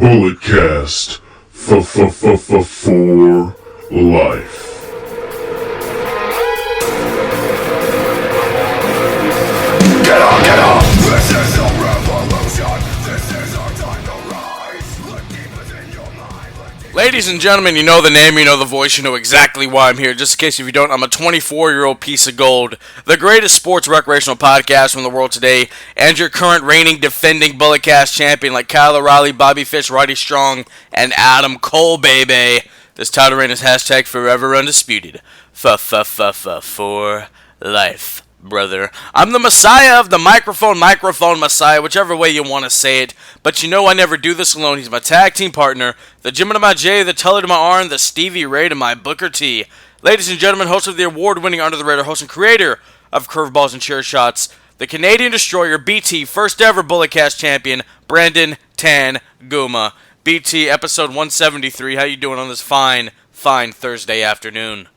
Bulletcast for life. Get on! This is a revolution. This is our time to rise. Look deep within your mind. Ladies and gentlemen, you know the name, you know the voice, you know exactly why I'm here. Just in case if you don't, I'm a 24-year-old piece of gold, the greatest sports recreational podcast from the world today, and your current reigning, defending Bulletcast champion like Kyle O'Reilly, Bobby Fish, Roddy Strong, and Adam Cole, baby. This title reign is hashtag forever undisputed. For life, brother. I'm the messiah of the microphone messiah, whichever way you want to say it. But you know I never do this alone. He's my tag team partner, the Jimmy to my J, the Tully to my R, and the Stevie Ray to my Booker T. Ladies and gentlemen, host of the award-winning Under the Radar host and creator of Curveballs and Chair Shots, the Canadian Destroyer, BT, first ever Bulletcast champion, Brandon Tan Guma. BT, episode 173. How you doing on this fine Thursday afternoon?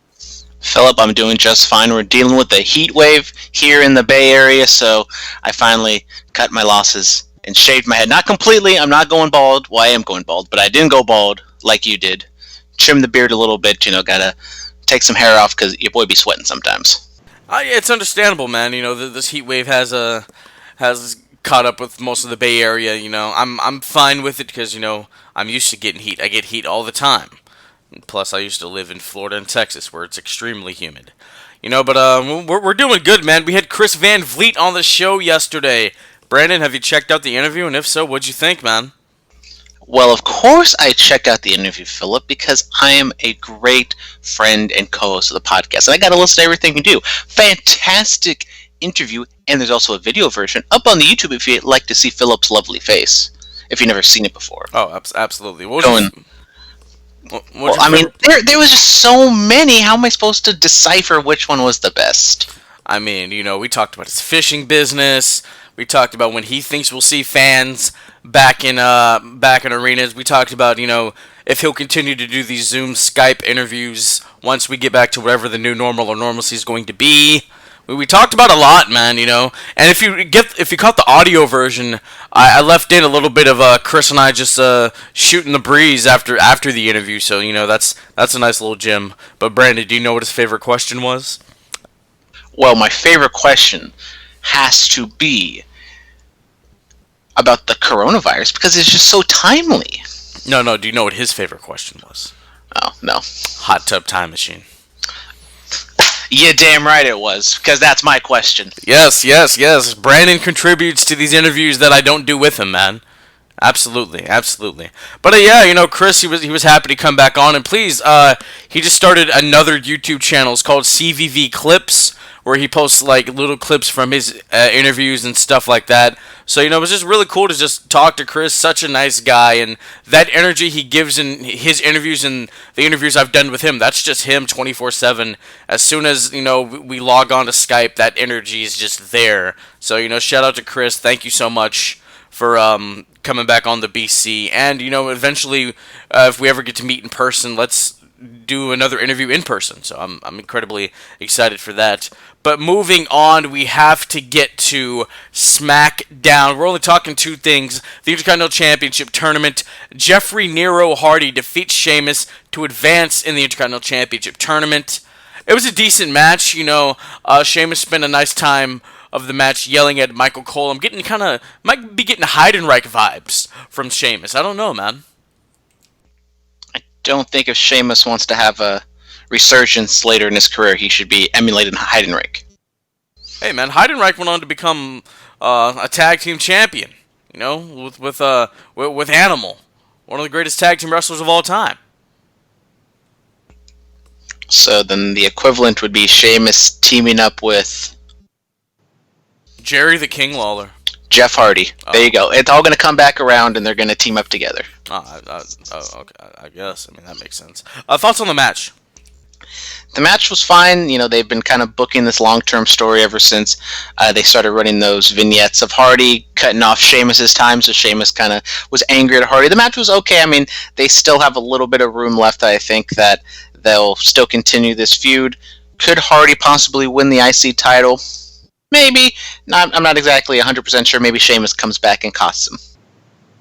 Phillip, I'm doing just fine. We're dealing with a heat wave here in the Bay Area, so I finally cut my losses and shaved my head. Not completely, I'm not going bald. Well, I am going bald, but I didn't go bald like you did. Trim the beard a little bit, gotta take some hair off because your boy be sweating sometimes. It's understandable, man. This heat wave has caught up with most of the Bay Area. I'm fine with it because I'm used to getting heat. I get heat all the time. Plus, I used to live in Florida and Texas, where it's extremely humid. But we're doing good, man. We had Chris Van Vliet on the show yesterday. Brandon, have you checked out the interview? And if so, what'd you think, man? Well, of course I checked out the interview, Phillip, because I am a great friend and co-host of the podcast, and I got to listen to everything you do. Fantastic interview, and there's also a video version up on the YouTube if you'd like to see Phillip's lovely face, if you've never seen it before. Oh, absolutely. Well, I mean, there was just so many. How am I supposed to decipher which one was the best? I mean, we talked about his fishing business. We talked about when he thinks we'll see fans back in arenas. We talked about, if he'll continue to do these Zoom, Skype interviews once we get back to whatever the new normal or normalcy is going to be. We talked about a lot, man, And if you caught the audio version, I left in a little bit of Chris and I just shooting the breeze after the interview. So that's a nice little gem. But Brandon, do you know what his favorite question was? Well, my favorite question has to be about the coronavirus because it's just so timely. No. Do you know what his favorite question was? Oh, no. Hot tub time machine. Yeah, damn right it was, because that's my question. Yes. Brandon contributes to these interviews that I don't do with him, man. Absolutely. But Chris, he was happy to come back on, and please, he just started another YouTube channel. It's called CVV Clips, where he posts like little clips from his interviews and stuff like that. So it was just really cool to just talk to Chris. Such a nice guy, and that energy he gives in his interviews and the interviews I've done with him, that's just him 24/7. As soon as we log on to Skype, that energy is just there. So shout out to Chris. Thank you so much for coming back on the BC, and eventually, if we ever get to meet in person, let's do another interview in person. So I'm incredibly excited for that. But moving on, we have to get to SmackDown. We're only talking two things. The Intercontinental Championship Tournament. Jeffrey Nero Hardy defeats Sheamus to advance in the Intercontinental Championship Tournament. It was a decent match. Sheamus spent a nice time of the match yelling at Michael Cole. Might be getting Heidenreich vibes from Sheamus. I don't know, man. I don't think if Sheamus wants to have a resurgence later in his career, he should be emulating Heidenreich. Hey, man, Heidenreich went on to become a tag team champion. With Animal, one of the greatest tag team wrestlers of all time. So then the equivalent would be Sheamus teaming up with Jerry the King Lawler. Jeff Hardy. There you go. It's all going to come back around, and they're going to team up together. Okay. I guess. That makes sense. Thoughts on the match? The match was fine. They've been kind of booking this long-term story ever since they started running those vignettes of Hardy cutting off Sheamus's time, so Sheamus kind of was angry at Hardy. The match was okay. They still have a little bit of room left. I think that they'll still continue this feud. Could Hardy possibly win the IC title? Maybe. I'm not exactly 100% sure. Maybe Sheamus comes back and costs him.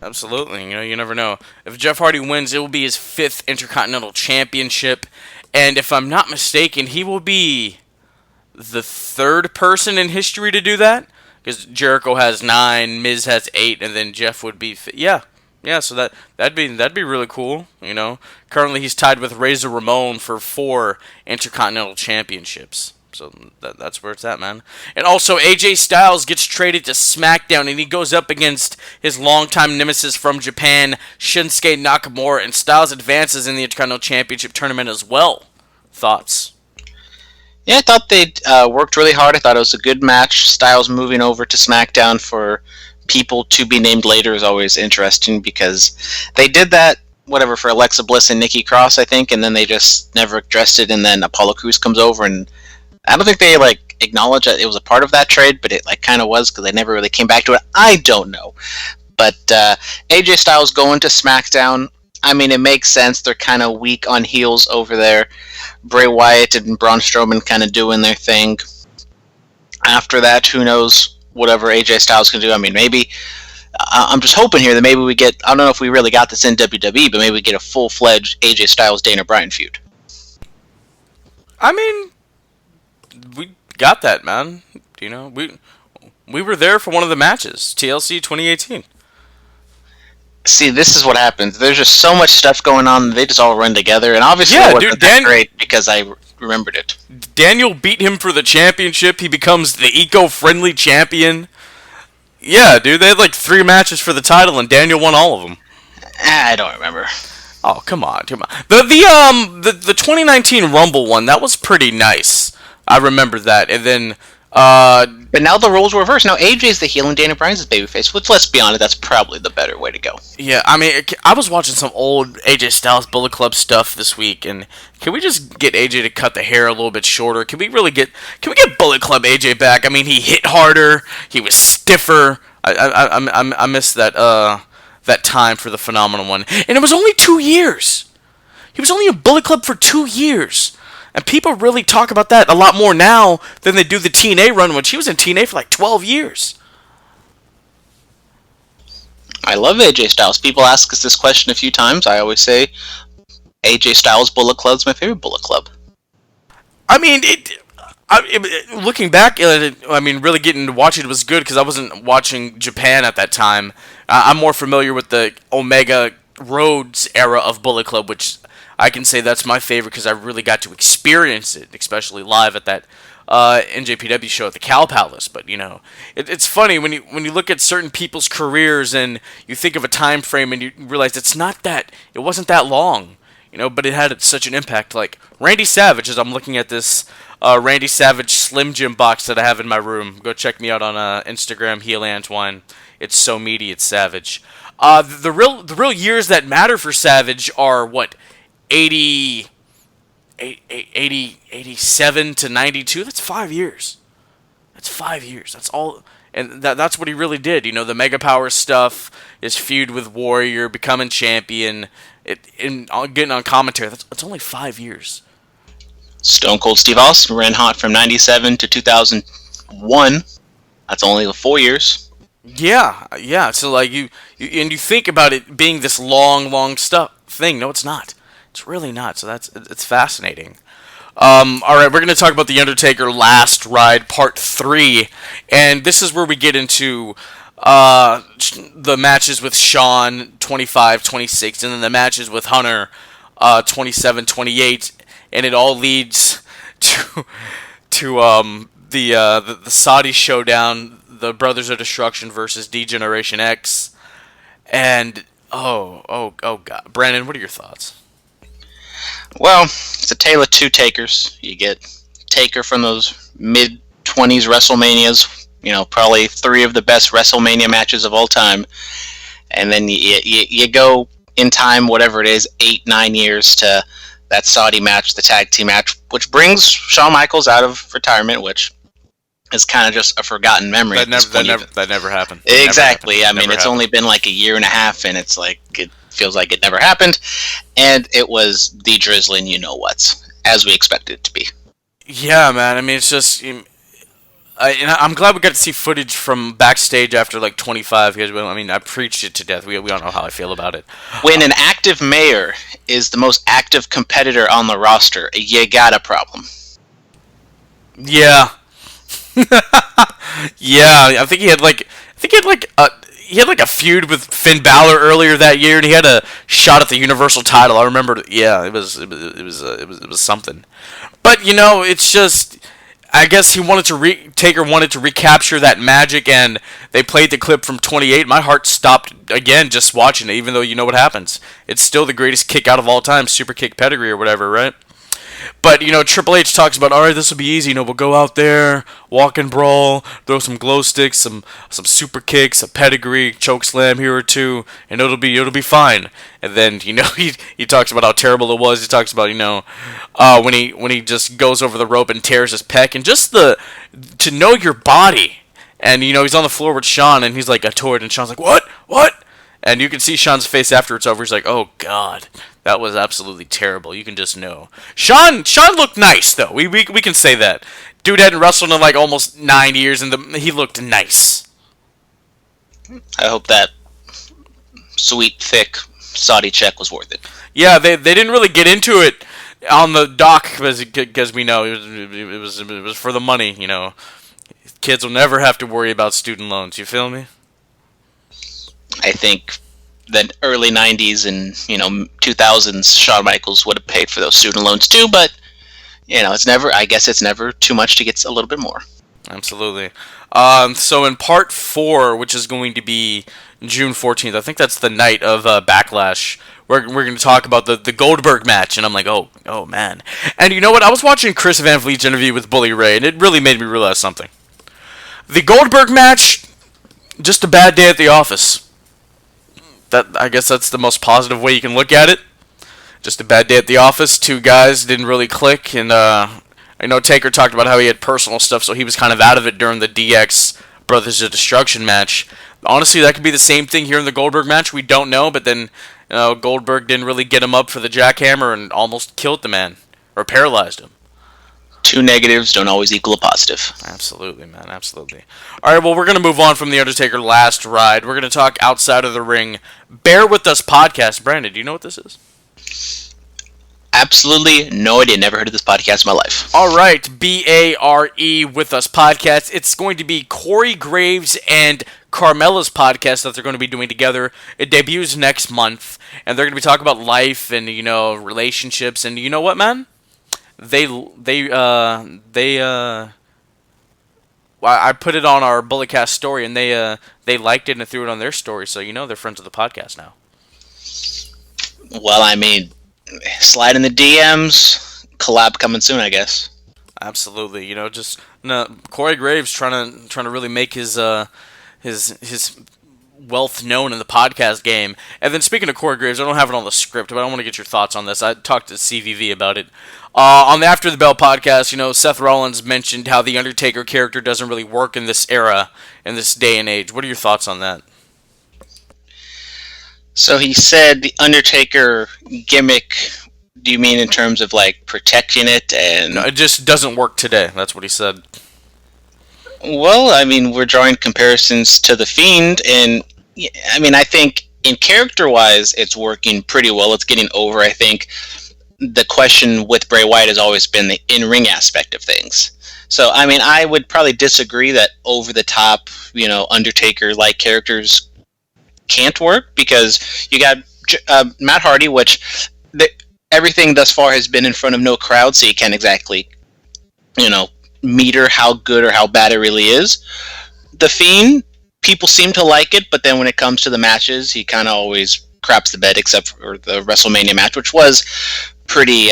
Absolutely. You never know. If Jeff Hardy wins, it will be his 5th Intercontinental Championship. And if I'm not mistaken, he will be the 3rd person in history to do that. Because Jericho has 9, Miz has 8, and then Jeff would be... Yeah, so that'd be really cool, Currently he's tied with Razor Ramon for 4 Intercontinental Championships. So that's where it's at, man. And also, AJ Styles gets traded to SmackDown, and he goes up against his longtime nemesis from Japan, Shinsuke Nakamura, and Styles advances in the Intercontinental Championship tournament as well. Thoughts? Yeah, I thought they worked really hard. I thought it was a good match. Styles moving over to SmackDown for people to be named later is always interesting, because they did that, for Alexa Bliss and Nikki Cross, I think, and then they just never addressed it, and then Apollo Crews comes over, and I don't think they acknowledged that it was a part of that trade, but it kind of was, because they never really came back to it. I don't know, but AJ Styles going to SmackDown. I mean, it makes sense. They're kind of weak on heels over there. Bray Wyatt and Braun Strowman kind of doing their thing. After that, who knows? Whatever AJ Styles can do. I mean, maybe I'm just hoping here that maybe we get. I don't know if we really got this in WWE, but maybe we get a full-fledged AJ Styles Dana Bryan feud. I mean, we got that, man. We were there for one of the matches, TLC 2018. See, this is what happens. There's just so much stuff going on. They just all run together, and obviously Yeah, it wasn't dude, that great because I remembered it. Daniel beat him for the championship. He becomes the eco-friendly champion. Yeah, dude, they had 3 matches for the title, and Daniel won all of them. I don't remember. Oh, come on. The 2019 Rumble one, that was pretty nice. I remember that. And then but now the roles were reversed. Now AJ's the heel and Daniel Bryan's the babyface. Which, let's be honest, that's probably the better way to go. Yeah, I mean, I was watching some old AJ Styles Bullet Club stuff this week, and can we just get AJ to cut the hair a little bit shorter? Can we get Bullet Club AJ back? I mean, he hit harder, he was stiffer. I miss that time for the Phenomenal one, and it was only 2 years. He was only in Bullet Club for 2 years. And people really talk about that a lot more now than they do the TNA run, which he was in TNA for 12 years. I love AJ Styles. People ask us this question a few times. I always say AJ Styles Bullet Club's my favorite Bullet Club. I mean, looking back, really getting to watch it was good because I wasn't watching Japan at that time. I'm more familiar with the Omega Rhodes era of Bullet Club, which I can say that's my favorite because I really got to experience it, especially live at that NJPW show at the Cow Palace. But it's funny when you look at certain people's careers and you think of a time frame and you realize it wasn't that long, but it had such an impact. Like Randy Savage, as I'm looking at this Randy Savage Slim Jim box that I have in my room. Go check me out on Instagram, Heel Antoine. It's so meaty, it's savage. The real years that matter for Savage are what? 87 to 92. That's 5 years. That's all, and that's what he really did. The Mega Power stuff, his feud with Warrior, becoming champion, getting on commentary. That's only 5 years. Stone Cold Steve Austin ran hot from 97 to 2001. That's only 4 years. Yeah. So you think about it being this long stuff thing. No, it's not. It's really not. So it's fascinating. All right, we're going to talk about The Undertaker Last Ride Part 3. And this is where we get into the matches with Shawn, 25, 26, and then the matches with Hunter, 27, 28. And it all leads to the Saudi showdown, the Brothers of Destruction versus D-Generation X. And, oh God. Brandon, what are your thoughts? Well, it's a tale of two Takers. You get Taker from those mid-20s WrestleManias, probably 3 of the best WrestleMania matches of all time. And then you go in time, whatever it is, 8-9 years to that Saudi match, the tag team match, which brings Shawn Michaels out of retirement, which is kind of just a forgotten memory. That never happened. Exactly. I mean, it's only been a year and a half, and it's it feels like it never happened. And it was the drizzling you-know-whats, as we expected it to be. Yeah, man. I mean, it's just I'm glad we got to see footage from backstage after like 25 because I mean I preached it to death. We all know how I feel about it. When an active mayor is the most active competitor on the roster, you got a problem. Yeah, yeah. I think he had like a feud with Finn Balor earlier that year, and he had a shot at the Universal title. I remember. Yeah, it was something. But you know, it's just. I guess he wanted to Taker wanted to recapture that magic, and they played the clip from 28. My heart stopped again just watching it, even though you know what happens. It's still the greatest kick out of all time, super kick pedigree or whatever, right? But, you know, Triple H talks about, all right, this will be easy. You know, we'll go out there, walk and brawl, throw some glow sticks, some super kicks, a pedigree, choke slam here or two, and it'll be fine. And then, you know, he talks about how terrible it was. He talks about, you know, when he just goes over the rope and tears his pec, and just to know your body. And, you know, he's on the floor with Shawn, and he's like, I tore it, and Shawn's like, what? And you can see Shawn's face after it's over. He's like, oh, God. That was absolutely terrible. You can just know. Shawn looked nice, though. We can say that. Dude hadn't wrestled in like almost 9 years, and he looked nice. I hope that sweet, thick Saudi check was worth it. Yeah, they didn't really get into it on the dock because we know it was for the money. You know, kids will never have to worry about student loans. You feel me? I think the early 90s and 2000s Shawn Michaels would have paid for those student loans too, but I guess it's never too much to get a little bit more. Absolutely. So in part 4, which is going to be June 14th, I think that's the night of Backlash, we're going to talk about the Goldberg match, and I'm like, oh man. And you know what? I was watching Chris Van Vliet's interview with Bully Ray, and it really made me realize something. The Goldberg match, just a bad day at the office. I guess that's the most positive way you can look at it. Just a bad day at the office. Two guys didn't really click, and I know Taker talked about how he had personal stuff, so he was kind of out of it during the DX Brothers of Destruction match. Honestly, that could be the same thing here in the Goldberg match. We don't know, but then Goldberg didn't really get him up for the jackhammer and almost killed the man, or paralyzed him. Two negatives don't always equal a positive. Absolutely, man. Absolutely. All right, well, we're going to move on from The Undertaker last ride. We're going to talk Outside of the Ring. Bear With Us podcast. Brandon, do you know what this is? Absolutely no idea. Never heard of this podcast in my life. All right, BARE With Us podcast. It's going to be Corey Graves and Carmella's podcast that they're going to be doing together. It debuts next month, and they're going to be talking about life and, relationships. And you know what, man? I put it on our Bulletcast story, and they liked it and threw it on their story, so they're friends of the podcast now. Well, I mean, slide in the DMs, collab coming soon, I guess. Absolutely, Corey Graves trying to really make his wealth known in the podcast game. And then speaking of Corey Graves, I don't have it on the script, but I want to get your thoughts on this. I talked to CVV about it. On the After the Bell podcast, Seth Rollins mentioned how the Undertaker character doesn't really work in this era, in this day and age. What are your thoughts on that? So he said the Undertaker gimmick, do you mean in terms of, protecting it? And No, it just doesn't work today. That's what he said. Well, I mean, we're drawing comparisons to The Fiend, and, I think in character-wise, it's working pretty well. It's getting over, I think. The question with Bray Wyatt has always been the in-ring aspect of things. So, I would probably disagree that over-the-top, Undertaker-like characters can't work, because you got Matt Hardy, which everything thus far has been in front of no crowd, so you can't exactly, meter how good or how bad it really is. The Fiend, people seem to like it, but then when it comes to the matches, he kind of always craps the bed, except for the WrestleMania match, which was pretty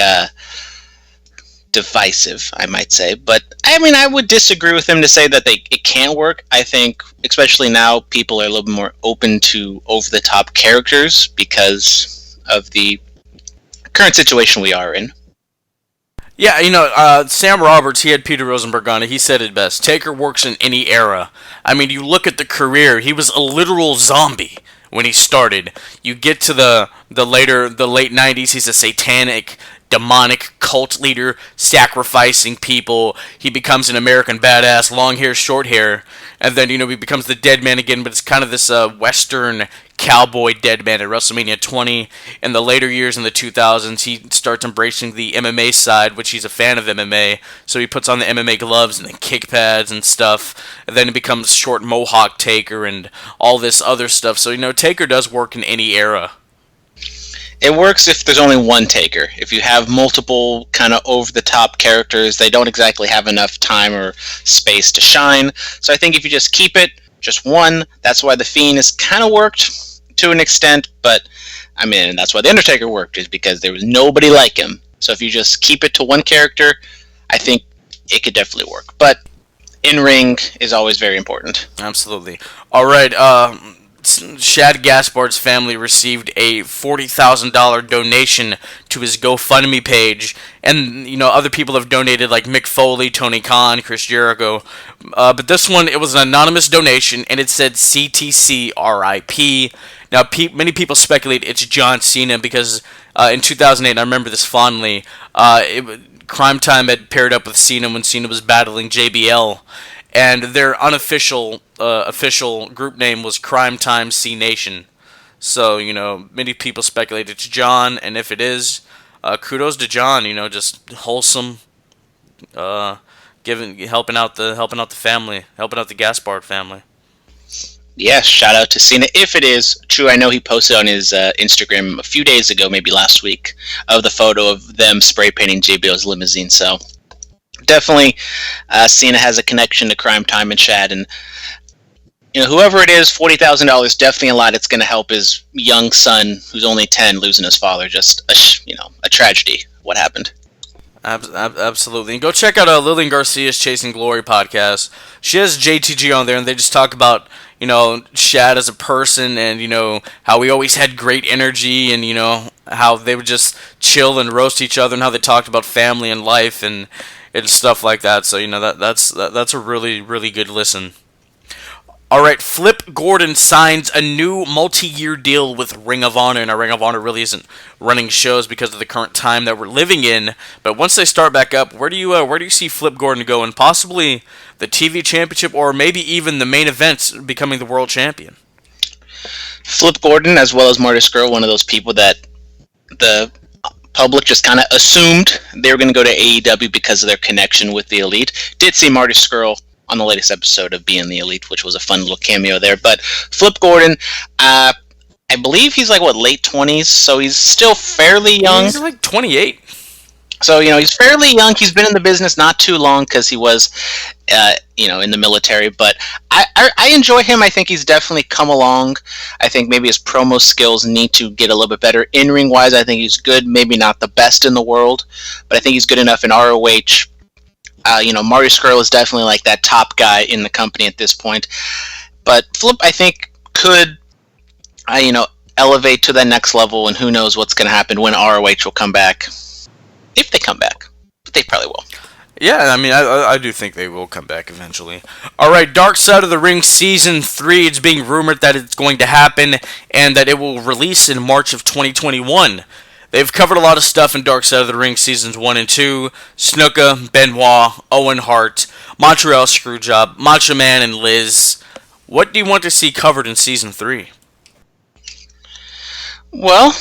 divisive, I might say. But I would disagree with him to say that it can't work. I think, especially now, people are a little bit more open to over-the-top characters because of the current situation we are in. Yeah, Sam Roberts, he had Peter Rosenberg on it. He said it best. Taker works in any era. You look at the career. He was a literal zombie when he started. You get to the late 90s, he's a satanic demonic cult leader sacrificing people. He becomes an American badass, long hair, short hair, and then, he becomes the dead man again, but it's kind of this Western cowboy dead man at WrestleMania 20. In the later years in the 2000s, he starts embracing the MMA side, which he's a fan of MMA, so he puts on the MMA gloves and the kick pads and stuff, and then it becomes short mohawk Taker and all this other stuff. So, Taker does work in any era. It works if there's only one Taker. If you have multiple kind of over-the-top characters, they don't exactly have enough time or space to shine. So I think if you just keep it just one, that's why The Fiend has kind of worked to an extent, but, that's why The Undertaker worked, is because there was nobody like him. So if you just keep it to one character, I think it could definitely work. But in-ring is always very important. Absolutely. All right, Shad Gaspard's family received a $40,000 donation to his GoFundMe page, and other people have donated, like Mick Foley, Tony Khan, Chris Jericho, but this one, it was an anonymous donation, and it said CTC RIP. Now, many people speculate it's John Cena because in 2008, I remember this fondly, Crime Time had paired up with Cena when Cena was battling JBL, and their unofficial official group name was Crime Time C Nation. So, many people speculate it's John, and if it is, kudos to John, just wholesome, helping out the family, helping out the Gaspard family. Yes, shout out to Cena. If it is true, I know he posted on his Instagram a few days ago, maybe last week, of the photo of them spray painting JBL's limousine. So definitely, Cena has a connection to Crime Time and Shad, and whoever it is, $40,000 definitely a lot. It's going to help his young son, who's only 10, losing his father. Just a tragedy. What happened? Absolutely. And go check out Lillian Garcia's Chasing Glory podcast. She has JTG on there, and they just talk about, Shad as a person, and, how we always had great energy, and, how they would just chill and roast each other, and how they talked about family and life and stuff like that. So, that's a really, really good listen. All right, Flip Gordon signs a new multi-year deal with Ring of Honor. Now, Ring of Honor really isn't running shows because of the current time that we're living in. But once they start back up, where do you see Flip Gordon going? Possibly the TV championship, or maybe even the main event, becoming the world champion. Flip Gordon, as well as Marty Scurll, one of those people that the public just kind of assumed they were going to go to AEW because of their connection with the Elite. Did see Marty Scurll on the latest episode of Being the Elite, which was a fun little cameo there. But Flip Gordon, I believe he's late 20s, so he's still fairly young. He's like 28. So, he's fairly young. He's been in the business not too long because he was, in the military. But I enjoy him. I think he's definitely come along. I think maybe his promo skills need to get a little bit better. In-ring wise, I think he's good. Maybe not the best in the world, but I think he's good enough in ROH. Marty Scurll is definitely like that top guy in the company at this point. But Flip, I think, could, elevate to that next level, and who knows what's going to happen when ROH will come back. If they come back. But they probably will. Yeah, I do think they will come back eventually. All right, Dark Side of the Ring Season 3. It's being rumored that it's going to happen and that it will release in March of 2021. They've covered a lot of stuff in Dark Side of the Ring Seasons 1 and 2. Snuka, Benoit, Owen Hart, Montreal Screwjob, Macho Man, and Liz. What do you want to see covered in Season 3? Well,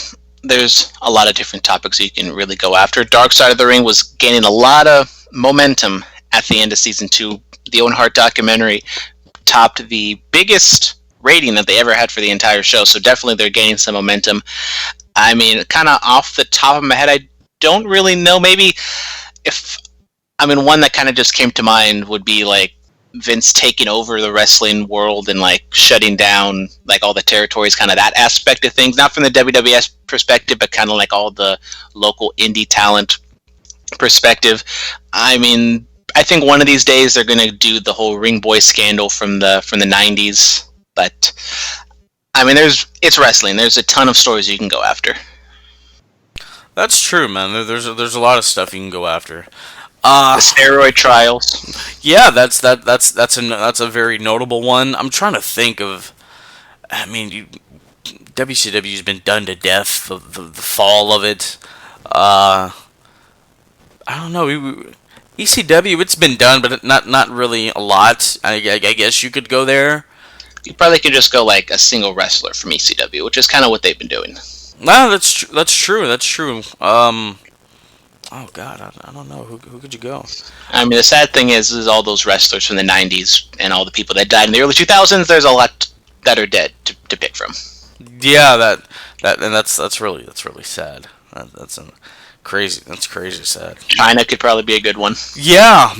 there's a lot of different topics you can really go after. Dark Side of the Ring was gaining a lot of momentum at the end of Season 2. The Owen Hart documentary topped the biggest rating that they ever had for the entire show, so definitely they're gaining some momentum. Kind of off the top of my head, I don't really know. Maybe one that kind of just came to mind would be like Vince taking over the wrestling world and like shutting down like all the territories, kind of that aspect of things. Not from the WWS perspective, but kind of like all the local indie talent perspective. I think one of these days they're going to do the whole Ring Boy scandal from the 90s, but it's wrestling. There's a ton of stories you can go after. That's true, man. There's a lot of stuff you can go after. The steroid trials. Yeah, that's a very notable one. I'm trying to think of. WCW's been done to death. The fall of it. I don't know. ECW, it's been done, but not really a lot. I guess you could go there. You probably could just go like a single wrestler from ECW, which is kind of what they've been doing. No, that's true. That's true. Oh God, I don't know. Who could you go? I mean, the sad thing is all those wrestlers from the '90s and all the people that died in the early 2000s. There's a lot that are dead to pick from. Yeah, that's really sad. That's crazy. That's crazy sad. China could probably be a good one. Yeah,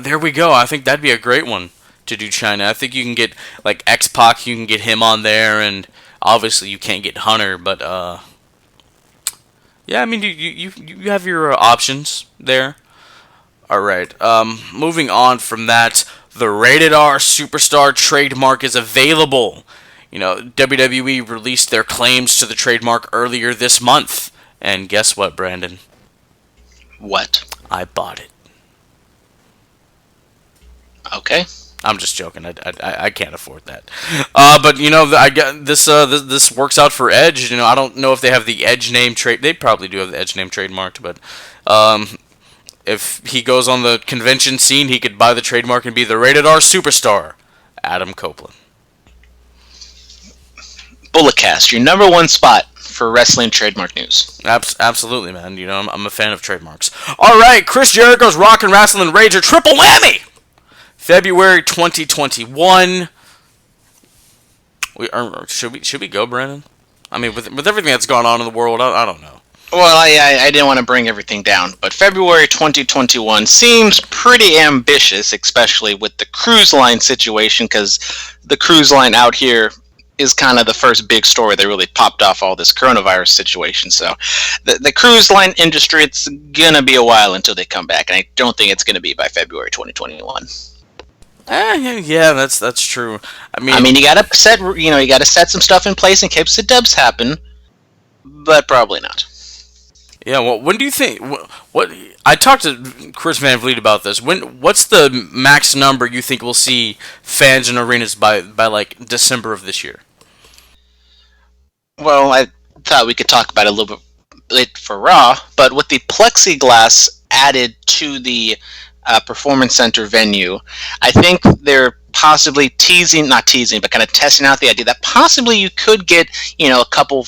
there we go. I think that'd be a great one to do China. I think you can get like X-Pac, you can get him on there, and obviously you can't get Hunter, but yeah, I mean you have your options there. All right. Moving on from that, the Rated R Superstar trademark is available. You know, WWE released their claims to the trademark earlier this month, and guess what, Brandon? What? I bought it. Okay. I'm just joking. I can't afford that. But you know, I get this. This works out for Edge. You know, I don't know if they have the Edge name trade. They probably do have the Edge name trademarked, but if he goes on the convention scene, he could buy the trademark and be the Rated R Superstar, Adam Copeland. Bulletcast, your number one spot for wrestling trademark news. Absolutely, man. You know, I'm a fan of trademarks. All right, Chris Jericho's Rock and Wrestling Rager triple whammy. February 2021. Should we go, Brandon? I mean, with everything that's gone on in the world, I don't know. Well, I didn't want to bring everything down, but February 2021 seems pretty ambitious, especially with the cruise line situation, because the cruise line out here is kind of the first big story that really popped off all this coronavirus situation. So the cruise line industry, it's going to be a while until they come back, and I don't think it's going to be by February 2021. Yeah, that's true. I mean, you gotta set some stuff in place in case the dubs happen, but probably not. Yeah, well, when do you think? What I talked to Chris Van Vliet about this. What's the max number you think we'll see fans in arenas by like December of this year? Well, I thought we could talk about it a little bit for Raw, but with the plexiglass added to the Performance Center venue, I think they're possibly not teasing, but kind of testing out the idea that possibly you could get, a couple,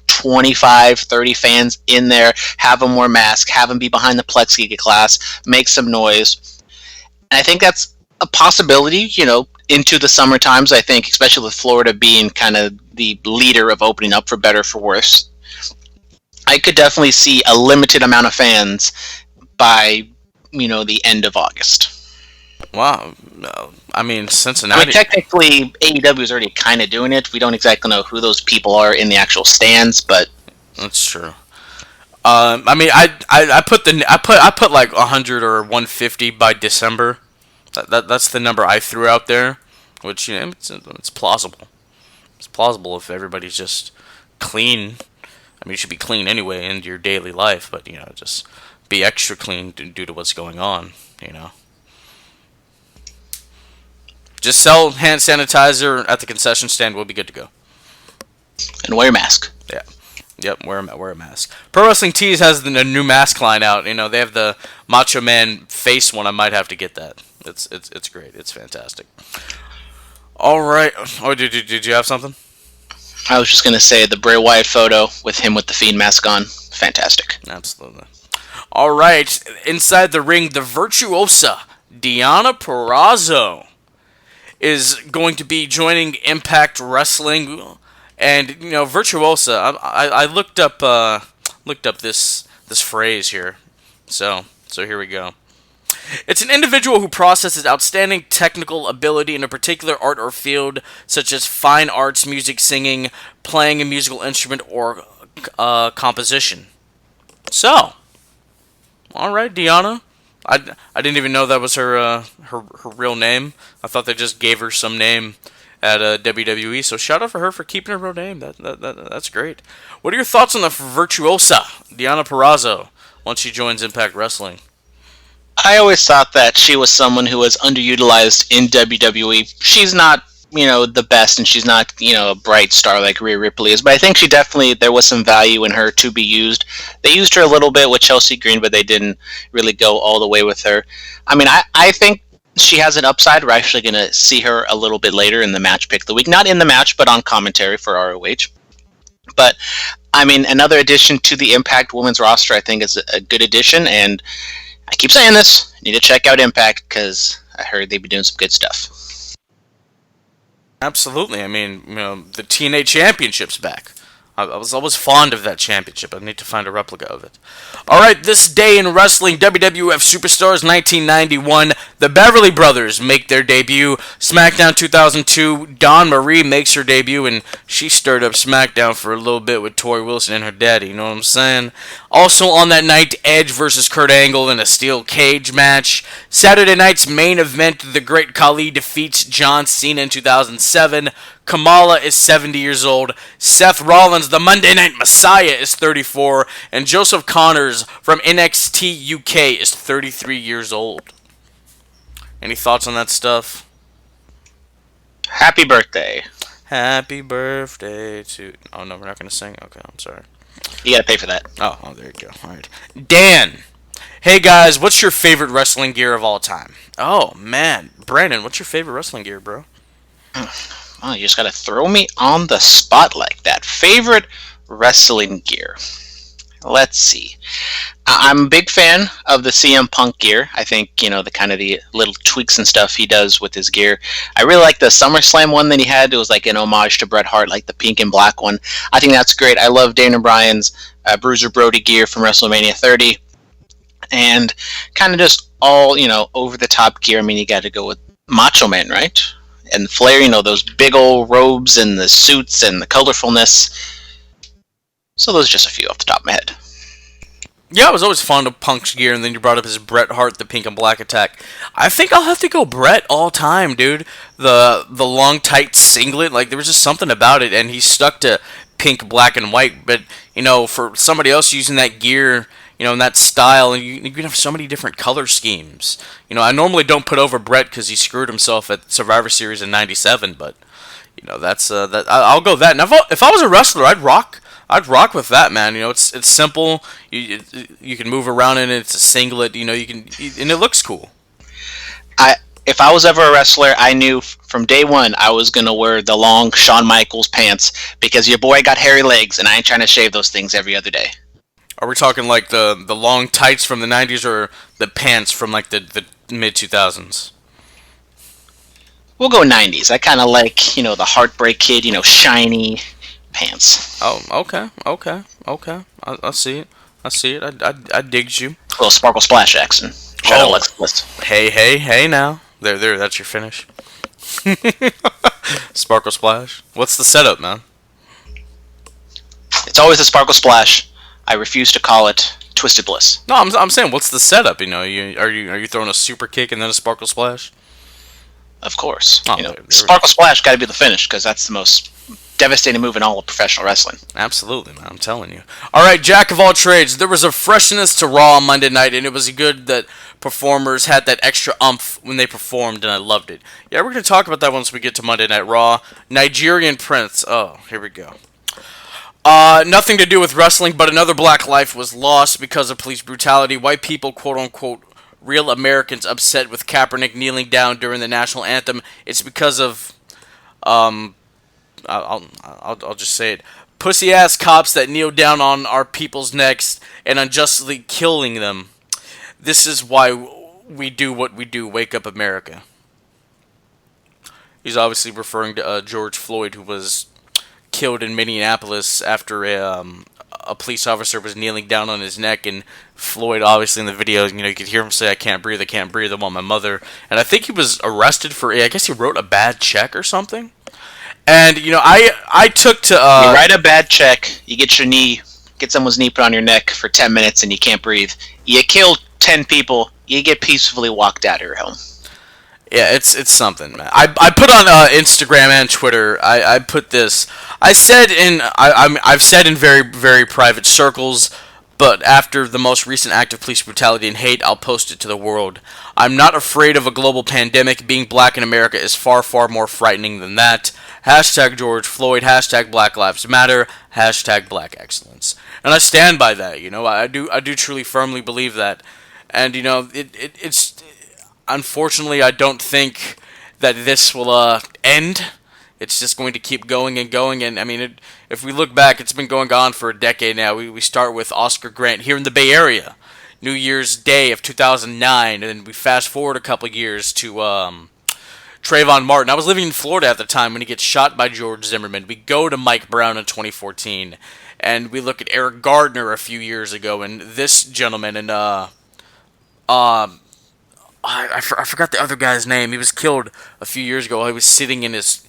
25, 30 fans in there, have them wear masks, have them be behind the plexiglass, make some noise. And I think that's a possibility, into the summer times, I think, especially with Florida being kind of the leader of opening up for better or for worse. I could definitely see a limited amount of fans by the end of August. Wow. I mean, Cincinnati... technically, AEW is already kind of doing it. We don't exactly know who those people are in the actual stands, but... That's true. I mean, I put like 100 or 150 by December. That's the number I threw out there, which, it's plausible. It's plausible if everybody's just clean. I mean, you should be clean anyway in your daily life, but, just... be extra clean due to what's going on, Just sell hand sanitizer at the concession stand. We'll be good to go. And wear a mask. Yeah. Yep, wear a mask. Pro Wrestling Tees has a new mask line out. They have the Macho Man face one. I might have to get that. It's great. It's fantastic. All right. Oh, did you have something? I was just going to say the Bray Wyatt photo with him with the Fiend mask on. Fantastic. Absolutely. All right, inside the ring, the virtuosa Deonna Purrazzo is going to be joining Impact Wrestling, and virtuosa. I looked up this phrase here, so here we go. It's an individual who possesses outstanding technical ability in a particular art or field, such as fine arts, music, singing, playing a musical instrument, or composition. So. All right, Deonna. I didn't even know that was her real name. I thought they just gave her some name at WWE. So shout out for her for keeping her real name. That's great. What are your thoughts on the virtuosa Deonna Purrazzo once she joins Impact Wrestling? I always thought that she was someone who was underutilized in WWE. She's not the best, and she's not, a bright star like Rhea Ripley is. But I think there was some value in her to be used. They used her a little bit with Chelsea Green, but they didn't really go all the way with her. I mean, I think she has an upside. We're actually going to see her a little bit later in the match pick of the week. Not in the match, but on commentary for ROH. But, I mean, another addition to the Impact women's roster, I think, is a good addition. And I keep saying this, you need to check out Impact because I heard they've been doing some good stuff. Absolutely. I mean, the TNA Championship's back. I was always fond of that championship. I need to find a replica of it. All right, this day in wrestling, WWF Superstars 1991. The Beverly Brothers make their debut. SmackDown 2002, Dawn Marie makes her debut, and she stirred up SmackDown for a little bit with Tori Wilson and her daddy, you know what I'm saying? Also on that night, Edge versus Kurt Angle in a steel cage match. Saturday night's main event, The Great Khali defeats John Cena in 2007. Kamala is 70 years old. Seth Rollins, the Monday Night Messiah, is 34. And Joseph Connors from NXT UK is 33 years old. Any thoughts on that stuff? Happy birthday. Happy birthday to... Oh, no, we're not going to sing? Okay, I'm sorry. You gotta pay for that. Oh, there you go. All right. Dan. Hey, guys, what's your favorite wrestling gear of all time? Oh, man. Brandon, what's your favorite wrestling gear, bro? Oh, you just gotta throw me on the spot like that. Favorite wrestling gear? Let's see. I'm a big fan of the CM Punk gear. I think, the kind of the little tweaks and stuff he does with his gear. I really like the SummerSlam one that he had. It was like an homage to Bret Hart, like the pink and black one. I think that's great. I love Daniel Bryan's Bruiser Brody gear from WrestleMania 30. And kind of just all, over-the-top gear. I mean, you got to go with Macho Man, right? And Flair, those big old robes and the suits and the colorfulness. So those are just a few off the top of my head. Yeah, I was always fond of Punk's gear, and then you brought up his Bret Hart, the pink and black attack. I think I'll have to go Bret all time, dude. The long, tight singlet, like, there was just something about it, and he stuck to pink, black, and white. But, for somebody else using that gear, in that style, and you can have so many different color schemes. I normally don't put over Bret because he screwed himself at Survivor Series in '97, but, that's that. I'll go that. Now, if I was a wrestler, I'd rock with that, man. It's simple. You can move around in it. It's a singlet. You can, and it looks cool. If I was ever a wrestler, I knew from day one I was gonna wear the long Shawn Michaels pants because your boy got hairy legs, and I ain't trying to shave those things every other day. Are we talking like the long tights from the '90s or the pants from like the mid 2000s? We'll go '90s. I kind of like the Heartbreak Kid, shiny pants. Oh, okay. I see it. I digs you. A little sparkle splash action. Shadow Lexus. Hey now. There. That's your finish. Sparkle splash. What's the setup, man? It's always a sparkle splash. I refuse to call it Twisted Bliss. No, I'm saying, what's the setup? Are you throwing a super kick and then a sparkle splash? Of course. Oh, sparkle splash got to be the finish because that's the most devastating move in all of professional wrestling. Absolutely, man. I'm telling you. All right, Jack of all trades. There was a freshness to Raw on Monday night, and it was good that performers had that extra umph when they performed, and I loved it. Yeah, we're going to talk about that once we get to Monday Night Raw. Nigerian Prince. Oh, here we go. Nothing to do with wrestling, but another black life was lost because of police brutality. White people, quote-unquote, real Americans upset with Kaepernick kneeling down during the national anthem. It's because of, I'll just say it, pussy-ass cops that kneel down on our people's necks and unjustly killing them. This is why we do what we do. Wake up, America. He's obviously referring to George Floyd, who was killed in Minneapolis after a police officer was kneeling down on his neck, and Floyd, obviously in the video, you could hear him say, I can't breathe, I want my mother. And I think he was arrested for, I guess he wrote a bad check or something. And, I took to... you write a bad check, you get someone's knee put on your neck for 10 minutes and you can't breathe. You kill 10 people, you get peacefully walked out of your home. Yeah, it's something, man. I put on Instagram and Twitter. I put this. I've said in very very private circles, but after the most recent act of police brutality and hate, I'll post it to the world. I'm not afraid of a global pandemic. Being black in America is far, far more frightening than that. Hashtag George Floyd, hashtag Black Lives Matter, hashtag Black Excellence. And I stand by that, you know, I do truly firmly believe that. And, you know, it's unfortunately, I don't think that this will end. It's just going to keep going and going. And I mean, if we look back, it's been going on for a decade now. We start with Oscar Grant here in the Bay Area, New Year's Day of 2009, and then we fast forward a couple years to Trayvon Martin. I was living in Florida at the time when he gets shot by George Zimmerman. We go to Mike Brown in 2014, and we look at Eric Gardner a few years ago, and this gentleman, and I forgot the other guy's name. He was killed a few years ago while he was sitting in his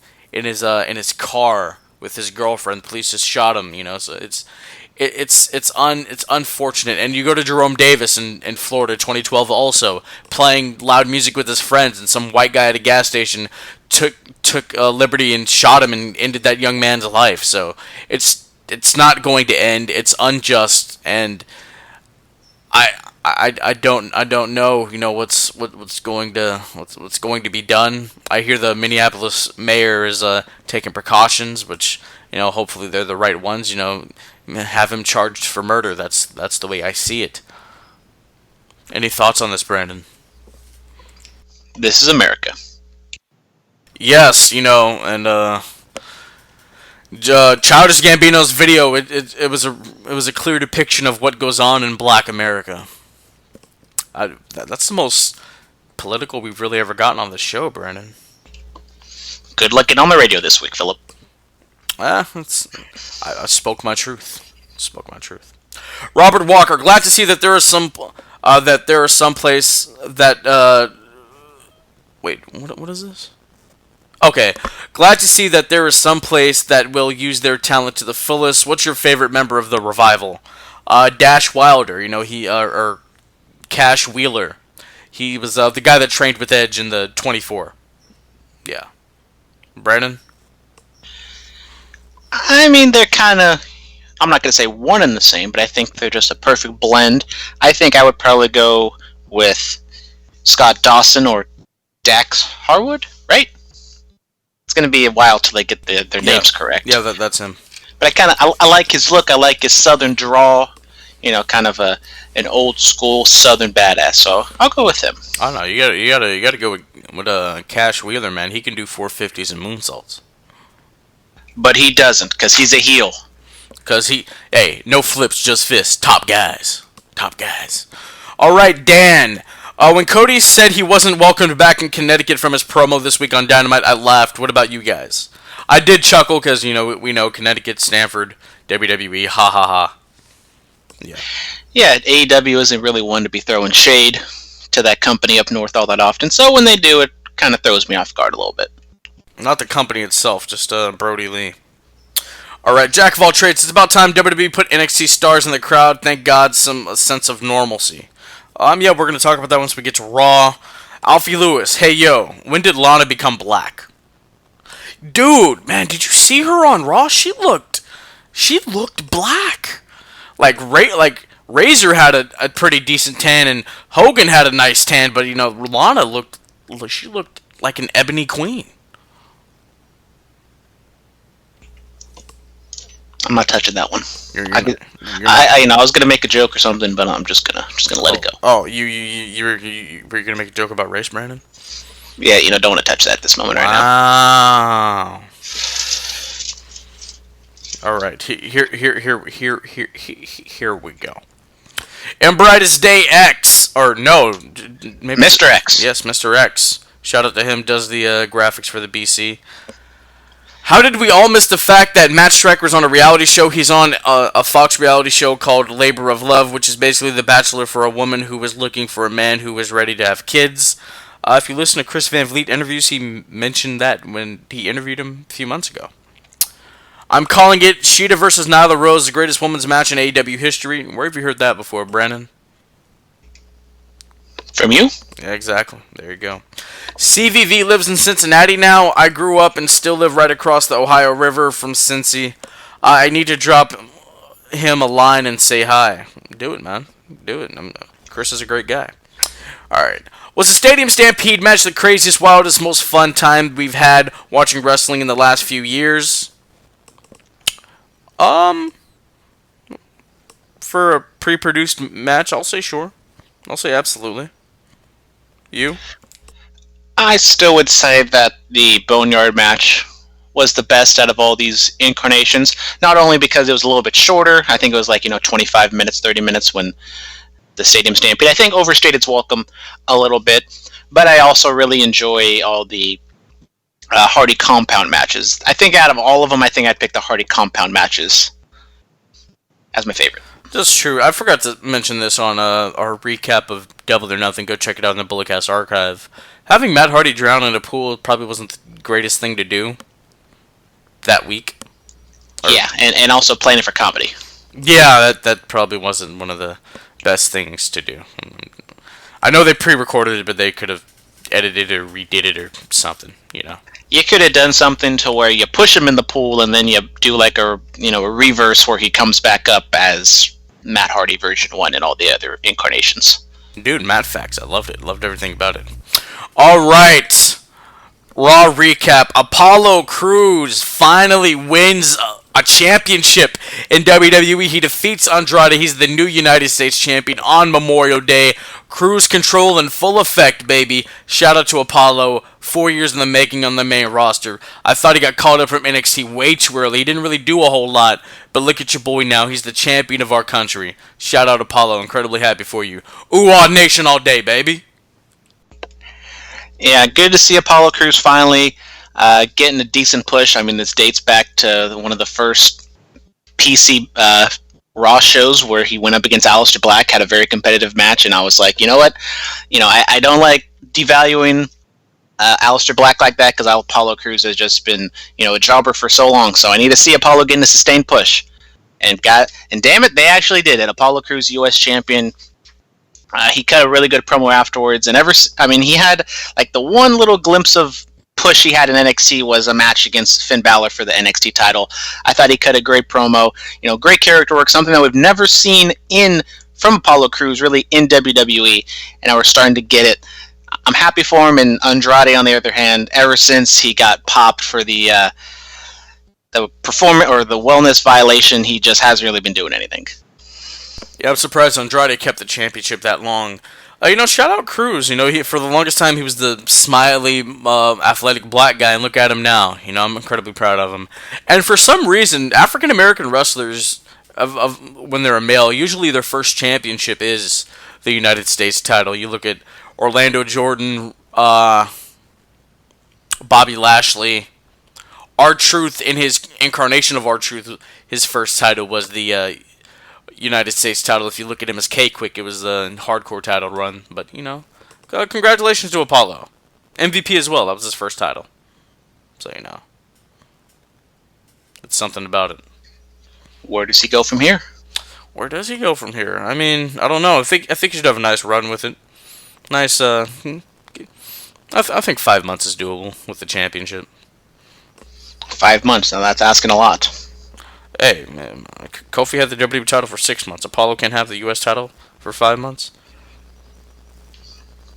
car with his girlfriend. Police just shot him, you know. So it's unfortunate. And you go to Jerome Davis in Florida, 2012, also playing loud music with his friends, and some white guy at a gas station took liberty and shot him and ended that young man's life. So it's not going to end. It's unjust, and I don't know, you know, what's going to be done. I hear the Minneapolis mayor is taking precautions, which, you know, hopefully they're the right ones. You know, have him charged for murder. That's the way I see it. Any thoughts on this, Brandon? This is America. Yes, you know, and Childish Gambino's video. It was a clear depiction of what goes on in Black America. That's the most political we've really ever gotten on the show, Brandon. Good luck getting on the radio this week, Phillip. I spoke my truth. Robert Walker, glad to see that there is some place that wait, what is this? Okay, glad to see that there is some place that will use their talent to the fullest. What's your favorite member of the Revival? Dash Wilder, you know, or Cash Wheeler. He was the guy that trained with Edge in the 24. Yeah. Brandon? I mean, they're kind of, I'm not going to say one and the same, but I think they're just a perfect blend. I think I would probably go with Scott Dawson or Dax Harwood, right? It's going to be a while till they get their names correct. Yeah, that's him. But I like his look. I like his southern drawl. You know, kind of an old school southern badass. So I'll go with him. I don't know. You gotta go with Cash Wheeler, man. He can do 450s and moonsaults. But he doesn't, because he's a heel. No flips, just fists. Top guys. All right, Dan. When Cody said he wasn't welcomed back in Connecticut from his promo this week on Dynamite, I laughed. What about you guys? I did chuckle because, you know, we know Connecticut, Stanford, WWE, ha ha ha. Yeah, AEW isn't really one to be throwing shade to that company up north all that often. So when they do, it kind of throws me off guard a little bit. Not the company itself, just Brody Lee. Alright, Jack of all trades, it's about time WWE put NXT stars in the crowd. Thank God, a sense of normalcy. Yeah, we're going to talk about that once we get to Raw. Alfie Lewis, hey yo, when did Lana become black? Dude, man, did you see her on Raw? She looked black. Like Razor had a pretty decent tan, and Hogan had a nice tan, but, you know, Lana looked like an ebony queen. I'm not touching that one. I was gonna make a joke or something, but I'm just gonna let it go. Oh, you were gonna make a joke about race, Brandon? Yeah, you know, don't want to touch that at this moment right now. All right, here we go. And Brightest Day X, or no, maybe Mr. X. Yes, Mr. X. Shout out to him. Does the graphics for the BC. How did we all miss the fact that Matt Stryker's on a reality show? He's on a Fox reality show called Labor of Love, which is basically The Bachelor for a woman who was looking for a man who was ready to have kids. If you listen to Chris Van Vliet interviews, he mentioned that when he interviewed him a few months ago. I'm calling it Sheeta versus Nyla Rose, the greatest women's match in AEW history. Where have you heard that before, Brandon? From you? Yeah, exactly. There you go. CVV lives in Cincinnati now. I grew up and still live right across the Ohio River from Cincy. I need to drop him a line and say hi. Do it, man. Do it. Chris is a great guy. All right. Was the Stadium Stampede match the craziest, wildest, most fun time we've had watching wrestling in the last few years? For a pre-produced match, I'll say sure. I'll say absolutely. You? I still would say that the Boneyard match was the best out of all these incarnations. Not only because it was a little bit shorter, I think it was 25 minutes, 30 minutes when the Stadium Stampede, I think, overstayed its welcome a little bit. But I also really enjoy all the Hardy Compound matches. I think out of all of them, I think I'd pick the Hardy Compound matches as my favorite. That's true. I forgot to mention this on our recap of Double or Nothing. Go check it out in the Bulletcast archive. Having Matt Hardy drown in a pool probably wasn't the greatest thing to do that week. Yeah, and also playing it for comedy. Yeah, that probably wasn't one of the best things to do. I know they pre-recorded it, but they could have edited it or redid it or something, You could have done something to where you push him in the pool and then you do a reverse where he comes back up as Matt Hardy version 1 and all the other incarnations. Dude, Matt Facts. I loved it. Loved everything about it. All right. Raw recap. Apollo Crews finally wins a championship in WWE. He defeats Andrade. He's the new United States champion on Memorial Day. Cruise control in full effect, baby. Shout out to Apollo. 4 years in the making on the main roster. I thought he got called up from NXT way too early. He didn't really do a whole lot. But look at your boy now. He's the champion of our country. Shout out Apollo. Incredibly happy for you. Ooh, Nation all day, baby. Yeah, good to see Apollo Crews finally getting a decent push. I mean, this dates back to one of the first PC Raw shows where he went up against Alistair Black, had a very competitive match, and I was like, you know what? I don't like devaluing Alistair Black like that because Apollo Crews has just been, a jobber for so long. So I need to see Apollo getting a sustained push. And damn it, they actually did it. Apollo Crews, U.S. champion. He cut a really good promo afterwards, and he had the one little glimpse of push he had in NXT was a match against Finn Balor for the NXT title. I thought he cut a great promo, great character work, something that we've never seen from Apollo Crews really in WWE, and now we're starting to get it. I'm happy for him, and Andrade, on the other hand, ever since he got popped for the performance or the wellness violation, he just hasn't really been doing anything. Yeah, I'm surprised Andrade kept the championship that long. Shout out Cruz. For the longest time he was the smiley, athletic black guy, and look at him now. I'm incredibly proud of him. And for some reason, African American wrestlers, of when they're a male, usually their first championship is the United States title. You look at Orlando Jordan, Bobby Lashley, R-Truth in his incarnation of R-Truth, his first title was the United States title. If you look at him as K-Quick, it was the hardcore title run. But, congratulations to Apollo. MVP as well. That was his first title. So, it's something about it. Where does he go from here? Where does he go from here? I mean, I don't know. I think he should have a nice run with it. Nice, I think 5 months is doable with the championship. 5 months? Now that's asking a lot. Hey, man, Kofi had the WWE title for 6 months. Apollo can't have the U.S. title for 5 months?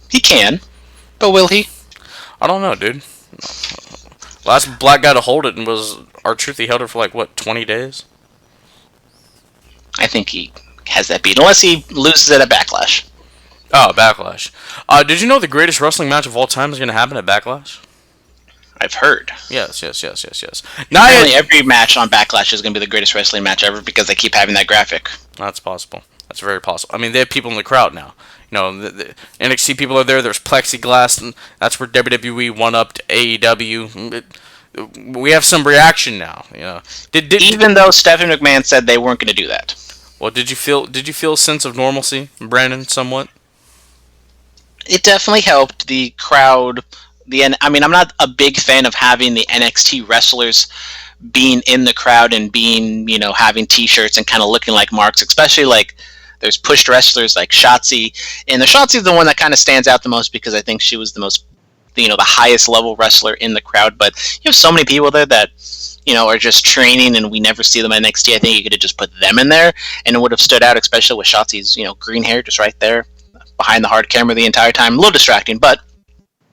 He can, but will he? I don't know, dude. Last black guy to hold it was R-Truth. He held it for 20 days? I think he has that beat, unless he loses it at Backlash. Oh, Backlash. Did you know the greatest wrestling match of all time is going to happen at Backlash? I've heard. Yes. Apparently every match on Backlash is going to be the greatest wrestling match ever because they keep having that graphic. That's possible. That's very possible. I mean, they have people in the crowd now. The NXT people are there. There's plexiglass, and that's where WWE one-upped AEW. We have some reaction now. Even though Stephanie McMahon said they weren't going to do that. Well, did you feel a sense of normalcy, Brandon, somewhat? It definitely helped the crowd. I'm not a big fan of having the NXT wrestlers being in the crowd and being, having T-shirts and kind of looking like marks, especially there's pushed wrestlers like Shotzi. And the Shotzi is the one that kind of stands out the most because I think she was the most the highest level wrestler in the crowd, but you have so many people there that are just training and we never see them at NXT. I think you could have just put them in there and it would have stood out, especially with Shotzi's green hair just right there behind the hard camera the entire time. A little distracting, but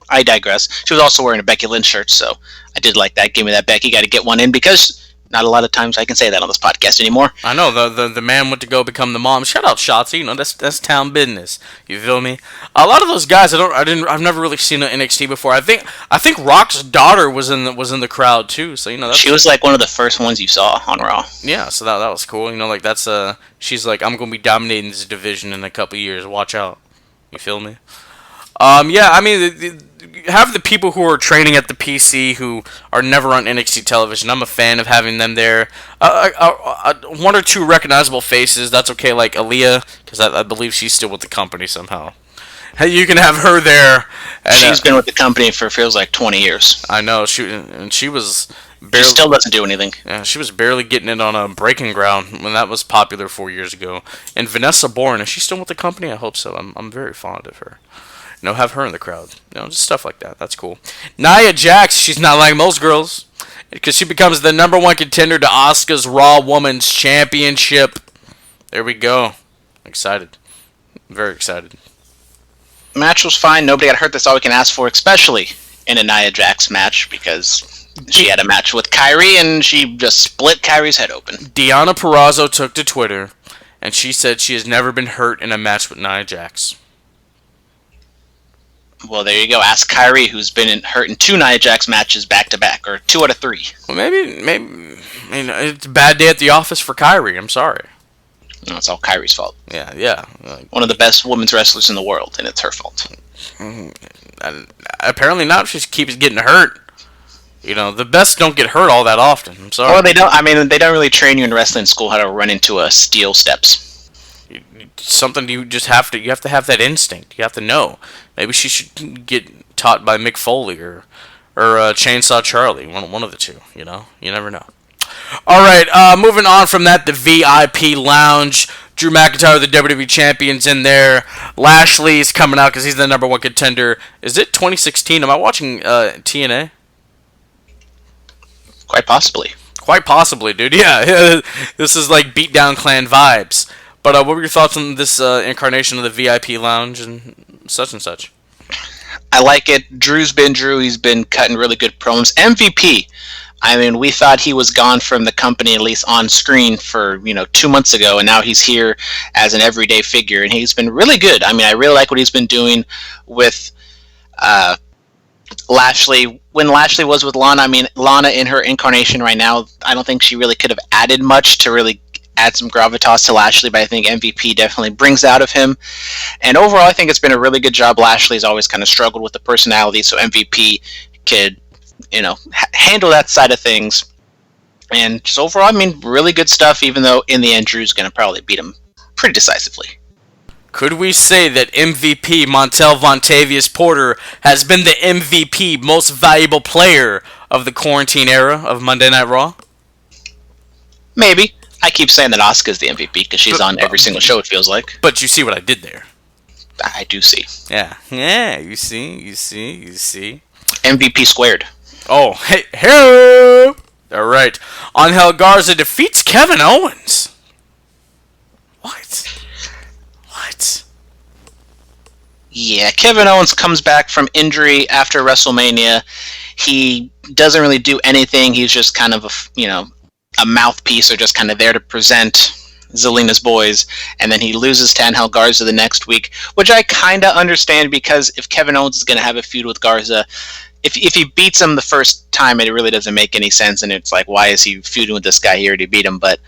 I digress. She was also wearing a Becky Lynch shirt, so I did like that. Give me that, Becky. Got to get one in, because not a lot of times I can say that on this podcast anymore. I know the man went to go become the mom. Shout out Shotzi, that's town business. You feel me? A lot of those guys I've never really seen an NXT before. I think Rock's daughter was in the crowd too. So she was like one of the first ones you saw on Raw. Yeah, so that was cool. That's she's like, I'm gonna be dominating this division in a couple years. Watch out. You feel me? Yeah, I mean, have the people who are training at the PC who are never on NXT television. I'm a fan of having them there. One or two recognizable faces, that's okay, like Aaliyah, because I believe she's still with the company somehow. Hey, you can have her there. And, she's been with the company for feels like 20 years. I know, she was barely... She still doesn't do anything. Yeah, she was barely getting it on a Breaking Ground when that was popular 4 years ago. And Vanessa Bourne, is she still with the company? I hope so. I'm very fond of her. Have her in the crowd. Just stuff like that. That's cool. Nia Jax, she's not like most girls, because she becomes the number one contender to Asuka's Raw Women's Championship. There we go. Excited. Very excited. Match was fine. Nobody got hurt. That's all we can ask for, especially in a Nia Jax match, because she had a match with Kairi and she just split Kairi's head open. Deonna Purrazzo took to Twitter and she said she has never been hurt in a match with Nia Jax. Well, there you go. Ask Kairi, who's been hurt in 2 Nia Jax matches back-to-back, or 2 out of 3. Well, maybe, it's a bad day at the office for Kairi. I'm sorry. No, it's all Kairi's fault. Yeah. One of the best women's wrestlers in the world, and it's her fault. Apparently not. She keeps getting hurt. The best don't get hurt all that often. I'm sorry. Well, they don't. I mean, they don't really train you in wrestling school how to run into steel steps. Something you have to have that instinct. You have to know. Maybe she should get taught by Mick Foley or Chainsaw Charlie. One of the two. You never know. All right, moving on from that, the VIP Lounge. Drew McIntyre, the WWE Champion's in there. Lashley's coming out because he's the number one contender. Is it 2016? Am I watching TNA? Quite possibly. Quite possibly, dude. Yeah, this is like Beatdown Clan vibes. But what were your thoughts on this incarnation of the VIP Lounge and such? I like it. Drew's been Drew. He's been cutting really good promos. MVP. I mean, we thought he was gone from the company, at least on screen, for 2 months ago, and now he's here as an everyday figure, and he's been really good. I mean, I really like what he's been doing with Lashley. When Lashley was with Lana, I mean, Lana in her incarnation right now, I don't think she really could have added much to really add some gravitas to Lashley, but I think MVP definitely brings out of him. And overall, I think it's been a really good job. Lashley's always kind of struggled with the personality, so MVP could handle that side of things. And just overall, I mean, really good stuff, even though in the end, Drew's going to probably beat him pretty decisively. Could we say that MVP Montel Vontavious Porter has been the MVP, most valuable player of the quarantine era of Monday Night Raw? Maybe. I keep saying that Asuka's the MVP because she's on every single show, it feels like. But you see what I did there. I do see. Yeah, you see. MVP squared. Oh, hey! All right. Angel Garza defeats Kevin Owens. What? Yeah, Kevin Owens comes back from injury after WrestleMania. He doesn't really do anything. He's just kind of a mouthpiece, or just kind of there to present Zelina's boys, and then he loses to Angel Garza the next week, which I kind of understand, because if Kevin Owens is going to have a feud with Garza, if he beats him the first time, it really doesn't make any sense, and it's like, why is he feuding with this guy? He already beat him. But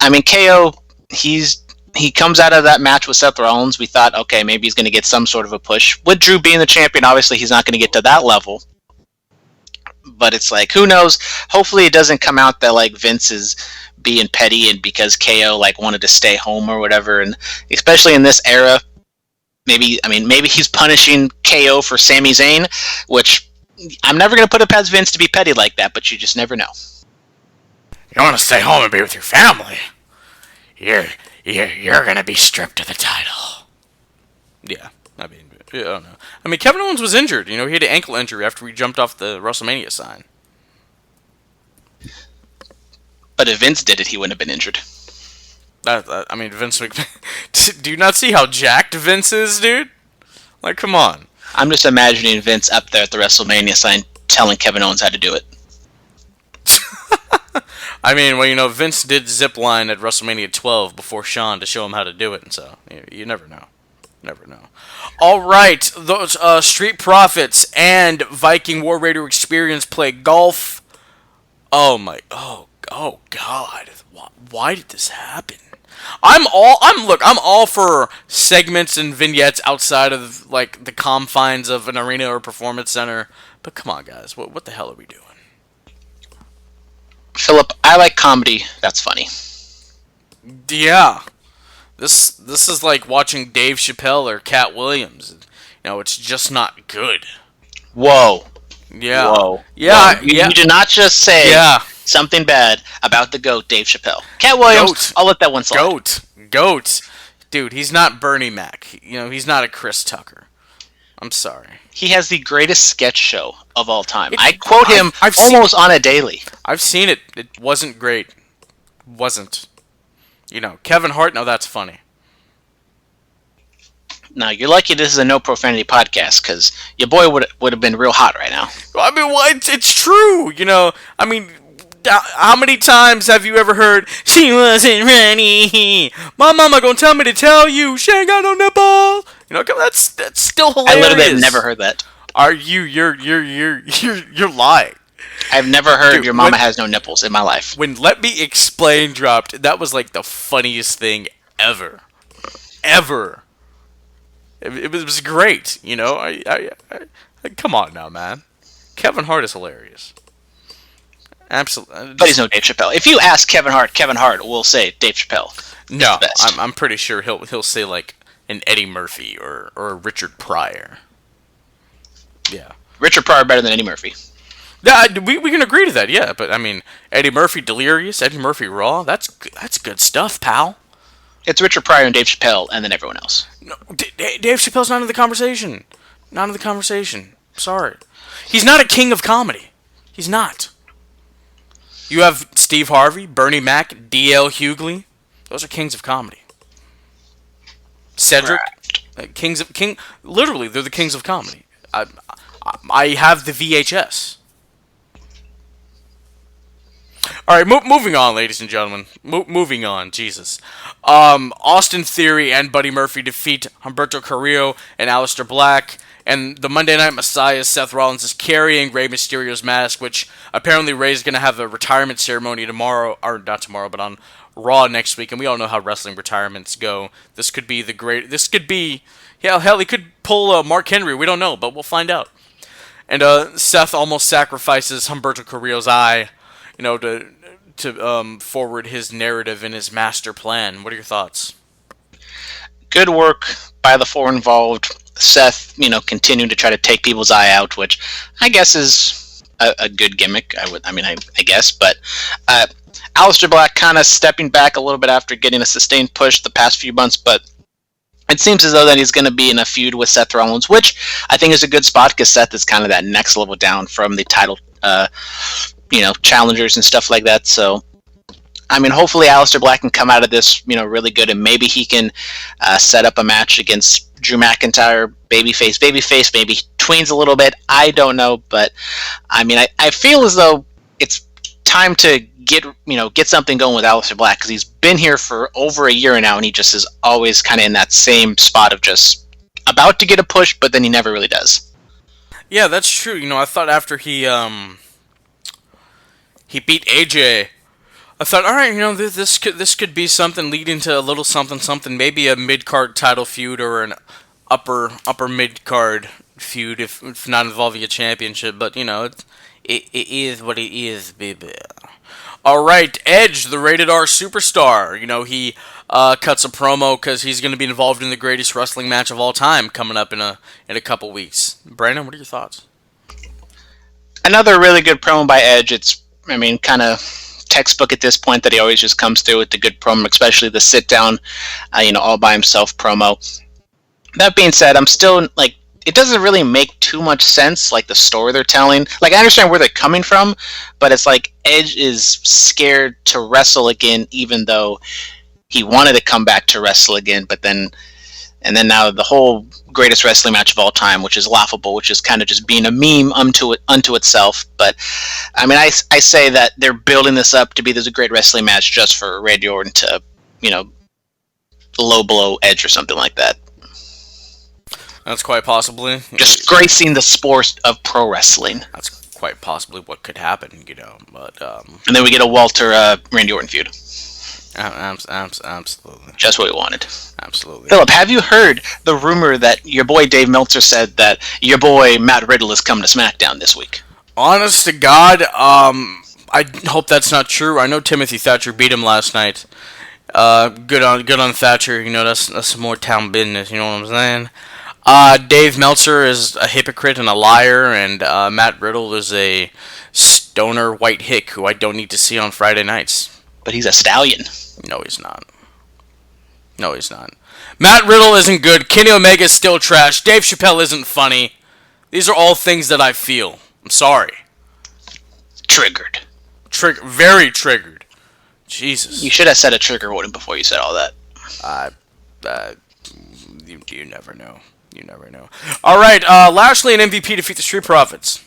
I mean, KO, he comes out of that match with Seth Rollins. We thought, okay, maybe he's going to get some sort of a push. With Drew being the champion, obviously he's not going to get to that level. But it's like, who knows? Hopefully it doesn't come out that like Vince is being petty and because KO like wanted to stay home or whatever. And especially in this era, maybe he's punishing KO for Sami Zayn, which I'm never going to put it past Vince to be petty like that, but you just never know. You want to stay home and be with your family? You're going to be stripped of the title. Yeah. I mean, I don't know. I mean, Kevin Owens was injured. He had an ankle injury after he jumped off the WrestleMania sign. But if Vince did it, he wouldn't have been injured. I mean, Vince McMahon. Do you not see how jacked Vince is, dude? Like, come on. I'm just imagining Vince up there at the WrestleMania sign telling Kevin Owens how to do it. I mean, well, Vince did zip line at WrestleMania 12 before Shawn to show him how to do it, and so you never know. Never know. All right, those Street Profits and Viking War Raider Experience play golf. Oh God! Why did this happen? I'm all for segments and vignettes outside of like the confines of an arena or performance center. But come on, guys, what the hell are we doing? Phillip, I like comedy. That's funny. Yeah, this is like watching Dave Chappelle or Cat Williams. It's just not good. Whoa. Yeah. Whoa. Yeah. Whoa. You did not just say something bad about the GOAT, Dave Chappelle. Cat Williams, Goat. I'll let that one slide. Goat. Dude, he's not Bernie Mac. He's not a Chris Tucker. I'm sorry. He has the greatest sketch show of all time. I quote him almost on a daily. I've seen it. It wasn't great. Wasn't. Kevin Hart, now that's funny. Now, you're lucky this is a no profanity podcast, because your boy would have been real hot right now. I mean, it's true, I mean, how many times have you ever heard, she wasn't ready, my mama gonna tell me to tell you, she ain't got no nipples? That's still hilarious. I literally have never heard that. You're lying. I've never heard your mama has no nipples in my life. When Let Me Explain dropped, that was like the funniest thing ever. Ever. It was great, I come on now, man. Kevin Hart is hilarious. Absolutely. But he's no Dave Chappelle. If you ask Kevin Hart will say Dave Chappelle. No, I'm pretty sure he'll say like an Eddie Murphy or a Richard Pryor. Yeah. Richard Pryor better than Eddie Murphy. Yeah, we can agree to that, yeah. But I mean, Eddie Murphy Delirious, Eddie Murphy Raw, that's good stuff, pal. It's Richard Pryor and Dave Chappelle, and then everyone else. No, Dave Chappelle's not in the conversation. Not in the conversation. Sorry. He's not a king of comedy. He's not. You have Steve Harvey, Bernie Mac, D.L. Hughley. Those are kings of comedy. Cedric, right. Literally, they're the kings of comedy. I have the VHS. All right, moving on, ladies and gentlemen. Moving on, Jesus. Austin Theory and Buddy Murphy defeat Humberto Carrillo and Alistair Black. And the Monday Night Messiah, Seth Rollins, is carrying Rey Mysterio's mask, which apparently Rey's going to have a retirement ceremony tomorrow, or not tomorrow, but on Raw next week. And we all know how wrestling retirements go. This could be hell, he could pull Mark Henry. We don't know, but we'll find out. And Seth almost sacrifices Humberto Carrillo's eye, to forward his narrative and his master plan. What are your thoughts? Good work by the four involved. Seth, continuing to try to take people's eye out, which I guess is a good gimmick. I guess, but Alistair Black kind of stepping back a little bit after getting a sustained push the past few months, but it seems as though that he's going to be in a feud with Seth Rollins, which I think is a good spot because Seth is kind of that next level down from the title, challengers and stuff like that. So, I mean, hopefully Alistair Black can come out of this, really good, and maybe he can set up a match against Drew McIntyre, babyface, maybe tweens a little bit. I don't know, but I mean, I feel as though it's time to get something going with Alistair Black because he's been here for over a year now, and he just is always kind of in that same spot of just about to get a push, but then he never really does. Yeah, that's true. I thought after he beat AJ, I thought, all right, this could be something leading to a little something, maybe a mid-card title feud or an upper mid-card feud, if not involving a championship. But it is what it is, baby. All right, Edge, the rated R superstar. He cuts a promo because he's going to be involved in the greatest wrestling match of all time coming up in a couple weeks. Brandon, what are your thoughts? Another really good promo by Edge. It's, kind of textbook at this point that he always just comes through with the good promo, especially the sit down, all by himself promo. That being said, I'm still like, it doesn't really make too much sense, like the story they're telling. Like, I understand where they're coming from, but it's like Edge is scared to wrestle again, even though he wanted to come back to wrestle again. But then, and then now the whole greatest wrestling match of all time, which is laughable, which is kind of just being a meme unto itself. But I mean, I say that they're building this up to be this a great wrestling match just for Randy Orton to, you know, low blow Edge or something like that. That's quite possibly. Just gracing the sport of pro wrestling. That's quite possibly what could happen, you know. But and then we get a Walter Randy Orton feud. Absolutely. Just what we wanted. Absolutely. Philip, have you heard the rumor that your boy Dave Meltzer said that your boy Matt Riddle is coming to SmackDown this week? Honest to God, I hope that's not true. I know Timothy Thatcher beat him last night. Good on Thatcher. You know, that's some more town business. You know what I'm saying? Dave Meltzer is a hypocrite and a liar, and Matt Riddle is a stoner white hick who I don't need to see on Friday nights. But he's a stallion. No, he's not. No, he's not. Matt Riddle isn't good. Kenny Omega is still trash. Dave Chappelle isn't funny. These are all things that I feel. I'm sorry. Triggered. Very triggered. Jesus. You should have said a trigger warning before you said all that. You never know. You never know. All right, Lashley and MVP defeat the Street Profits.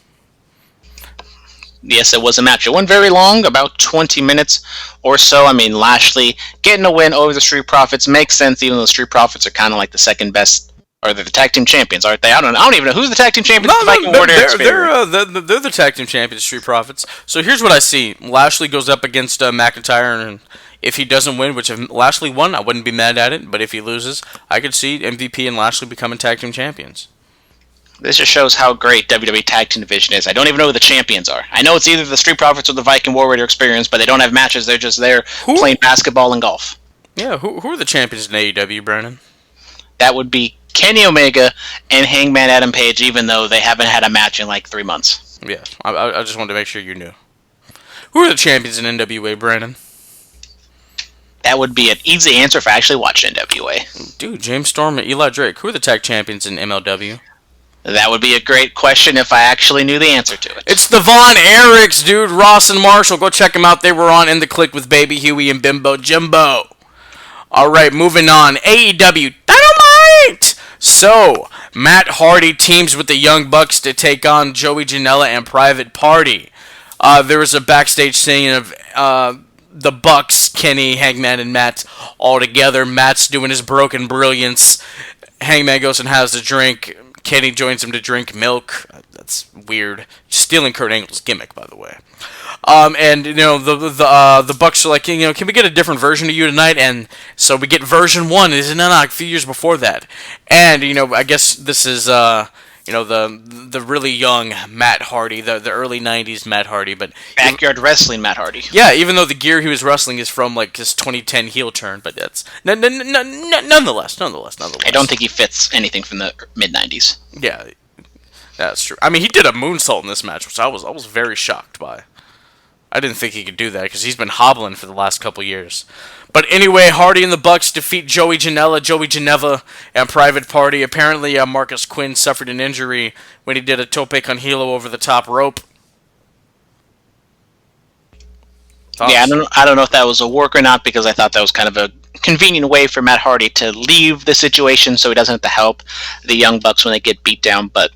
Yes, it was a match. It wasn't very long, about 20 minutes or so. I mean, Lashley getting a win over the Street Profits makes sense, even though the Street Profits are kind of like the second best, or they're the tag team champions, aren't they? I don't even know who's the tag team champions. They're the tag team champions, Street Profits. So here's what I see: Lashley goes up against McIntyre, and if he doesn't win, which if Lashley won, I wouldn't be mad at it. But if he loses, I could see MVP and Lashley becoming tag team champions. This just shows how great WWE Tag Team Division is. I don't even know who the champions are. I know it's either the Street Profits or the Viking War Raider Experience, but they don't have matches. They're just there playing basketball and golf. Yeah, who are the champions in AEW, Brandon? That would be Kenny Omega and Hangman Adam Page, even though they haven't had a match in like 3 months. Yeah, I just wanted to make sure you knew. Who are the champions in NWA, Brandon? That would be an easy answer if I actually watched NWA. Dude, James Storm and Eli Drake. Who are the tag champions in MLW? That would be a great question if I actually knew the answer to it. It's the Von Erichs, dude. Ross and Marshall. Go check them out. They were on In the Click with Baby Huey and Bimbo Jimbo. Alright, moving on. AEW Dynamite! So, Matt Hardy teams with the Young Bucks to take on Joey Janela and Private Party. There was a backstage scene of the Bucks, Kenny, Hangman, and Matt all together. Matt's doing his broken brilliance. Hangman goes and has a drink. Kenny joins him to drink milk. That's weird. Stealing Kurt Angle's gimmick, by the way. And you know the Bucks are like, you know, can we get a different version of you tonight? And so we get version 1. Isn't that a few years before that? And you know, I guess this is you know the really young Matt Hardy, the early '90s Matt Hardy, but backyard wrestling Matt Hardy. Yeah, even though the gear he was wrestling is from like his 2010 heel turn, but that's nonetheless. I don't think he fits anything from the mid '90s. Yeah, that's true. I mean, he did a moonsault in this match, which I was very shocked by. I didn't think he could do that because he's been hobbling for the last couple years. But anyway, Hardy and the Bucks defeat Joey Janela, Joey Geneva, and Private Party. Apparently, Marcus Quinn suffered an injury when he did a tope con hilo over the top rope. Thoughts? Yeah, I don't know if that was a work or not, because I thought that was kind of a convenient way for Matt Hardy to leave the situation so he doesn't have to help the Young Bucks when they get beat down. But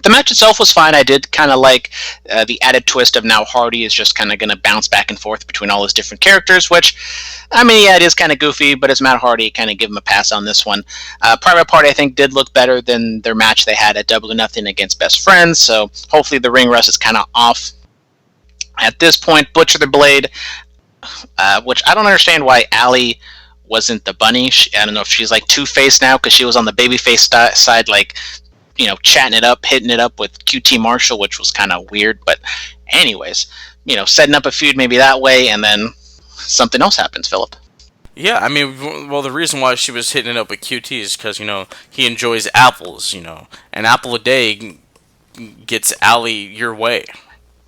the match itself was fine. I did kind of like the added twist of now Hardy is just kind of going to bounce back and forth between all his different characters, which, I mean, yeah, it is kind of goofy, but it's Matt Hardy. Kind of give him a pass on this one. Private Party, I think, did look better than their match they had at Double or Nothing against Best Friends, so hopefully the ring rust is kind of off. At this point, Butcher the Blade, which I don't understand why Allie wasn't the bunny. I don't know if she's like two-faced now because she was on the babyface side, like, you know, chatting it up, hitting it up with QT Marshall, which was kind of weird. But anyways, you know, setting up a feud maybe that way, and then something else happens, Philip. Yeah, I mean, well, the reason why she was hitting it up with QT is because, you know, he enjoys apples, you know. An apple a day gets Allie your way.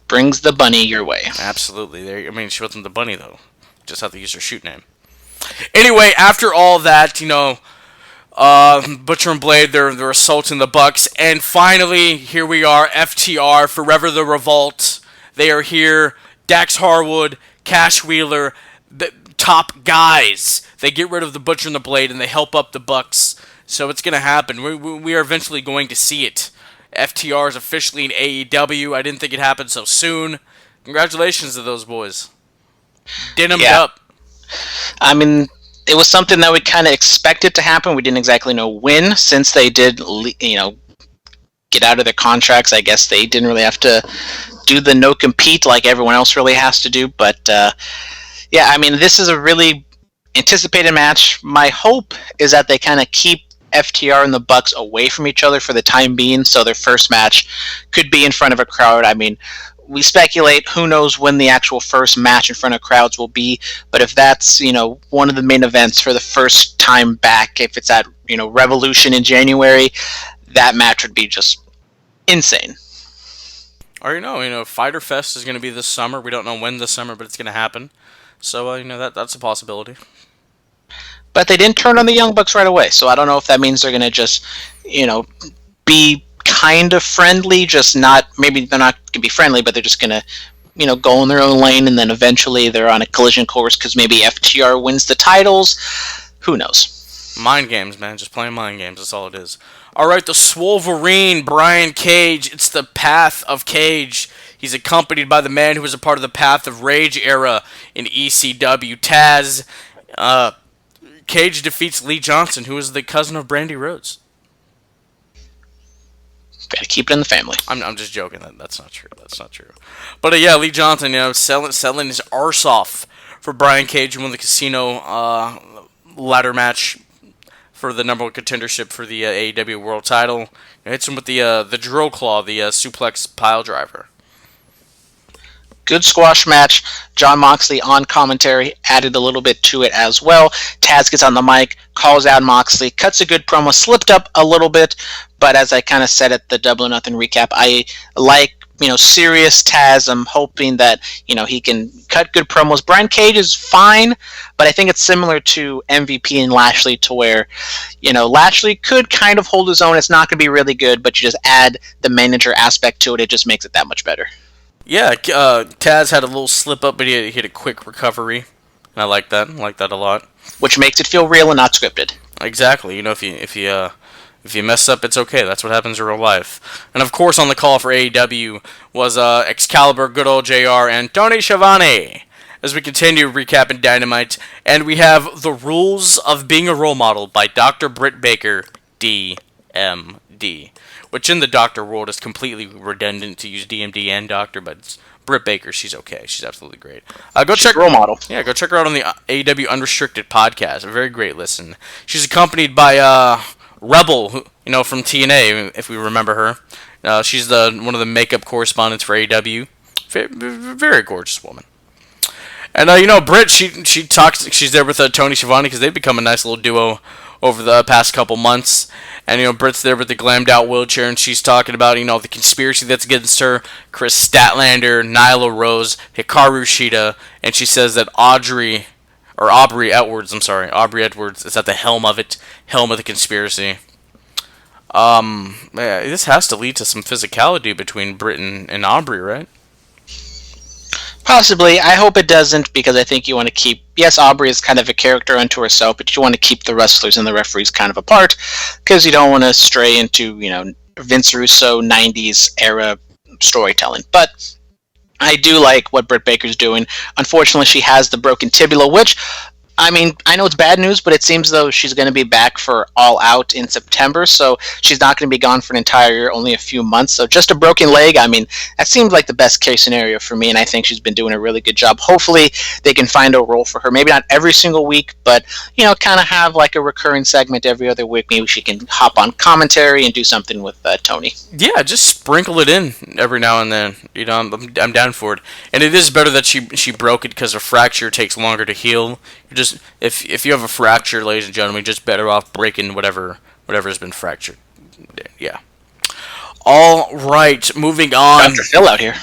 Brings the bunny your way. Absolutely. I mean, she wasn't the bunny, though. Just have to use her shoot name. Anyway, after all that, you know, Butcher and Blade, they're assaulting the Bucks, and finally, here we are, FTR, Forever the Revolt. They are here. Dax Harwood, Cash Wheeler, the top guys. They get rid of the Butcher and the Blade, and they help up the Bucks. So it's gonna happen. We are eventually going to see it. FTR is officially in AEW. I didn't think it happened so soon. Congratulations to those boys. Dynamite up. I mean, it was something that we kind of expected to happen. We didn't exactly know when, since they did, get out of their contracts. I guess they didn't really have to do the no compete like everyone else really has to do. But I mean, this is a really anticipated match. My hope is that they kind of keep FTR and the Bucks away from each other for the time being, so their first match could be in front of a crowd. I mean, we speculate, who knows when the actual first match in front of crowds will be, but if that's, one of the main events for the first time back, if it's at, Revolution in January, that match would be just insane. Or, Fyter Fest is going to be this summer. We don't know when this summer, but it's going to happen. So, that's a possibility. But they didn't turn on the Young Bucks right away, so I don't know if that means they're going to just, be kind of friendly, just not, maybe they're not going to be friendly, but they're just going to, go in their own lane, and then eventually they're on a collision course because maybe FTR wins the titles. Who knows? Mind games, man. Just playing mind games. That's all it is. All right, the Swolverine, Brian Cage. It's the Path of Cage. He's accompanied by the man who was a part of the Path of Rage era in ECW, Taz. Cage defeats Lee Johnson, who is the cousin of Brady Rhodes. Gotta keep it in the family. I'm just joking. That's not true. That's not true. But Lee Johnson, selling his arse off for Brian Cage who won the Casino ladder match for the number one contendership for the AEW World Title. Hits him with the drill claw, the suplex pile driver. Good squash match. Jon Moxley on commentary added a little bit to it as well. Taz gets on the mic, calls out Moxley, cuts a good promo, slipped up a little bit, but as I kind of said at the Double or Nothing recap, I like, serious Taz. I'm hoping that, he can cut good promos. Brian Cage is fine, but I think it's similar to MVP and Lashley, to where, Lashley could kind of hold his own. It's not going to be really good, but you just add the manager aspect to it. It just makes it that much better. Yeah, Taz had a little slip up, but he had a quick recovery, and I like that. I like that a lot. Which makes it feel real and not scripted. Exactly. If you mess up, it's okay. That's what happens in real life. And of course, on the call for AEW was Excalibur, good old JR, and Tony Schiavone. As we continue recapping Dynamite, and we have The Rules of Being a Role Model by Dr. Britt Baker, DMD. Which in the Doctor world is completely redundant to use DMD and Doctor, but it's Britt Baker. She's okay. She's absolutely great. She's a role model. Yeah, go check her out on the AEW Unrestricted podcast. A very great listen. She's accompanied by Rebel, from TNA, if we remember her. She's one of the makeup correspondents for AEW. Very, very gorgeous woman. And Britt, she talks. She's there with Tony Schiavone because they've become a nice little duo over the past couple months. And, Britt's there with the glammed out wheelchair, and she's talking about, the conspiracy that's against her, Chris Statlander, Nyla Rose, Hikaru Shida, and she says that Aubrey Edwards is at the helm of the conspiracy. This has to lead to some physicality between Britt and Aubrey, right? Possibly. I hope it doesn't, because I think you want to keep... Yes, Aubrey is kind of a character unto herself, but you want to keep the wrestlers and the referees kind of apart, because you don't want to stray into, Vince Russo 90s era storytelling. But I do like what Britt Baker's doing. Unfortunately, she has the broken tibia, which... I mean, I know it's bad news, but it seems though she's going to be back for All Out in September, so she's not going to be gone for an entire year, only a few months. So just a broken leg, I mean, that seems like the best case scenario for me, and I think she's been doing a really good job. Hopefully, they can find a role for her. Maybe not every single week, but, kind of have like a recurring segment every other week. Maybe she can hop on commentary and do something with Tony. Yeah, just sprinkle it in every now and then. I'm down for it. And it is better that she broke it, because a fracture takes longer to heal. If you have a fracture, ladies and gentlemen, you're just better off breaking whatever has been fractured. Yeah. All right, moving on. Dr. Phil out here.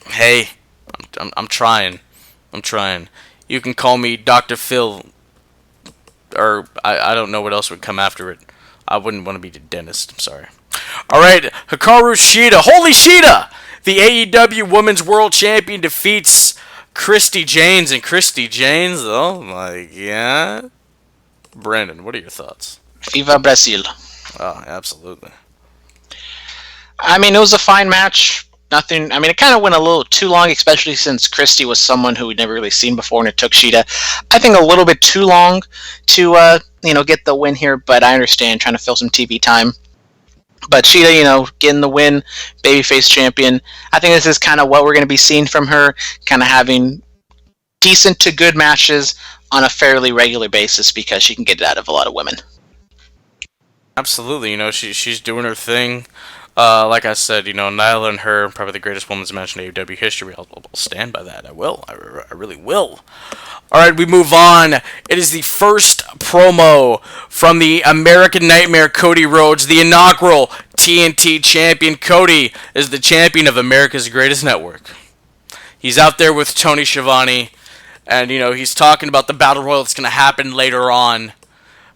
Hey, I'm trying. You can call me Dr. Phil or I don't know what else would come after it. I wouldn't want to be the dentist. I'm sorry. All right, Hikaru Shida. Holy Shida! The AEW Women's World Champion defeats Christy Janes. And Christy Janes, oh my god. Brandon, what are your thoughts? Viva Brazil. Oh, absolutely. I mean, it was a fine match. Nothing. I mean, it kind of went a little too long, especially since Christy was someone who we'd never really seen before, and it took Shida, I think, a little bit too long to, get the win here. But I understand trying to fill some TV time. But Shida, getting the win, babyface champion. I think this is kind of what we're going to be seeing from her, kind of having decent to good matches on a fairly regular basis because she can get it out of a lot of women. Absolutely. She's doing her thing. Like I said, Nyla and her, probably the greatest women's match in AEW history. I'll stand by that. I will. I really will. All right, we move on. It is the first promo from the American Nightmare, Cody Rhodes, the inaugural TNT champion. Cody is the champion of America's greatest network. He's out there with Tony Schiavone, and, he's talking about the battle royal that's going to happen later on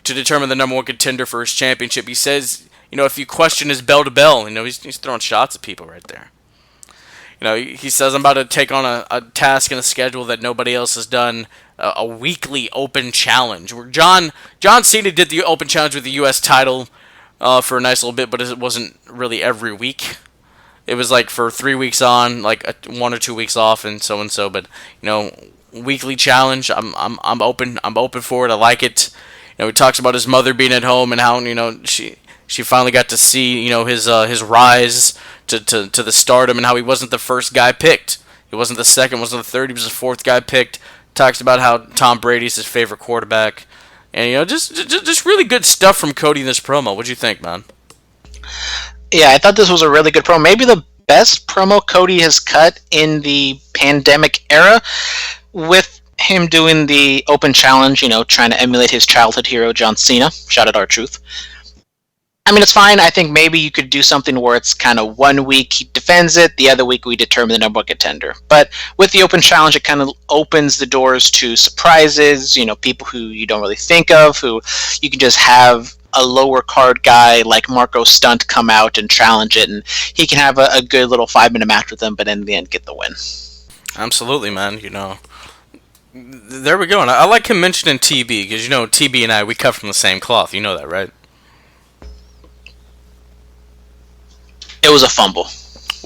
to determine the number one contender for his championship. He says, if you question his bell to bell, he's throwing shots at people right there. He says, I'm about to take on a task and a schedule that nobody else has done, a weekly open challenge. Where John Cena did the open challenge with the U.S. title for a nice little bit, but it wasn't really every week. It was like for 3 weeks on, like 1 or 2 weeks off, and so. But weekly challenge, I'm open for it. I like it. He talks about his mother being at home and how she finally got to see his rise to the stardom, and how he wasn't the first guy picked. He wasn't the second, wasn't the third. He was the fourth guy picked. Talks about how Tom Brady's his favorite quarterback, and just really good stuff from Cody in this promo. What'd you think, man? Yeah, I thought this was a really good promo. Maybe the best promo Cody has cut in the pandemic era, with him doing the open challenge, trying to emulate his childhood hero, John Cena. Shout out R-Truth. I mean, it's fine. I think maybe you could do something where it's kind of 1 week he defends it, the other week we determine the number one contender. But with the open challenge, it kind of opens the doors to surprises, people who you don't really think of, who you can just have a lower card guy like Marco Stunt come out and challenge it, and he can have a good little 5-minute match with them, but in the end get the win. Absolutely, man. There we go. And I like him mentioning TB, because TB and I, we cut from the same cloth. You know that, right? It was a fumble.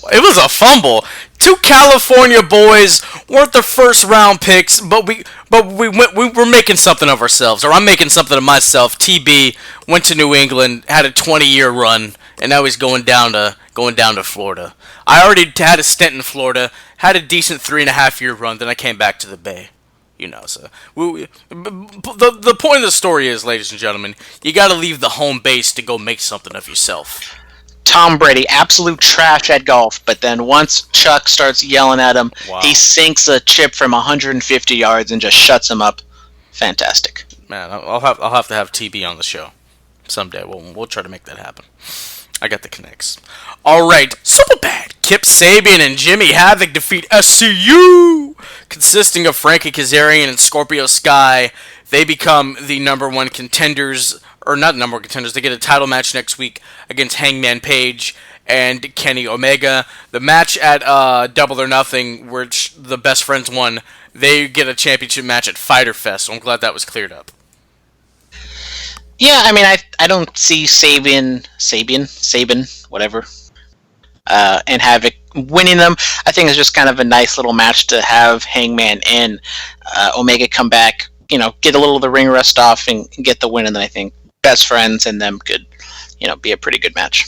It was a fumble. 2 California boys weren't the first round picks, but we were making something of ourselves, or I'm making something of myself. TB went to New England, had a 20-year run, and now he's going down to Florida. I already had a stint in Florida, had a decent 3.5-year run, then I came back to the Bay. So the point of the story is, ladies and gentlemen, you got to leave the home base to go make something of yourself. Tom Brady, absolute trash at golf, but then once Chuck starts yelling at him, wow, he sinks a chip from 150 yards and just shuts him up. Fantastic. Man, I'll have to have TB on the show someday. We'll try to make that happen. I got the connects. All right, Superbad. Kip Sabian and Jimmy Havoc defeat SCU, consisting of Frankie Kazarian and Scorpio Sky. They become the number one contenders. Or not number one contenders, they get a title match next week against Hangman Page and Kenny Omega. The match at Double or Nothing, which the Best Friends won, they get a championship match at Fyter Fest, so I'm glad that was cleared up. Yeah, I mean, I don't see Sabian, whatever, and Havoc winning them. I think it's just kind of a nice little match to have Hangman and Omega come back, get a little of the ring rust off and get the win, and then I think Best Friends and them could, be a pretty good match.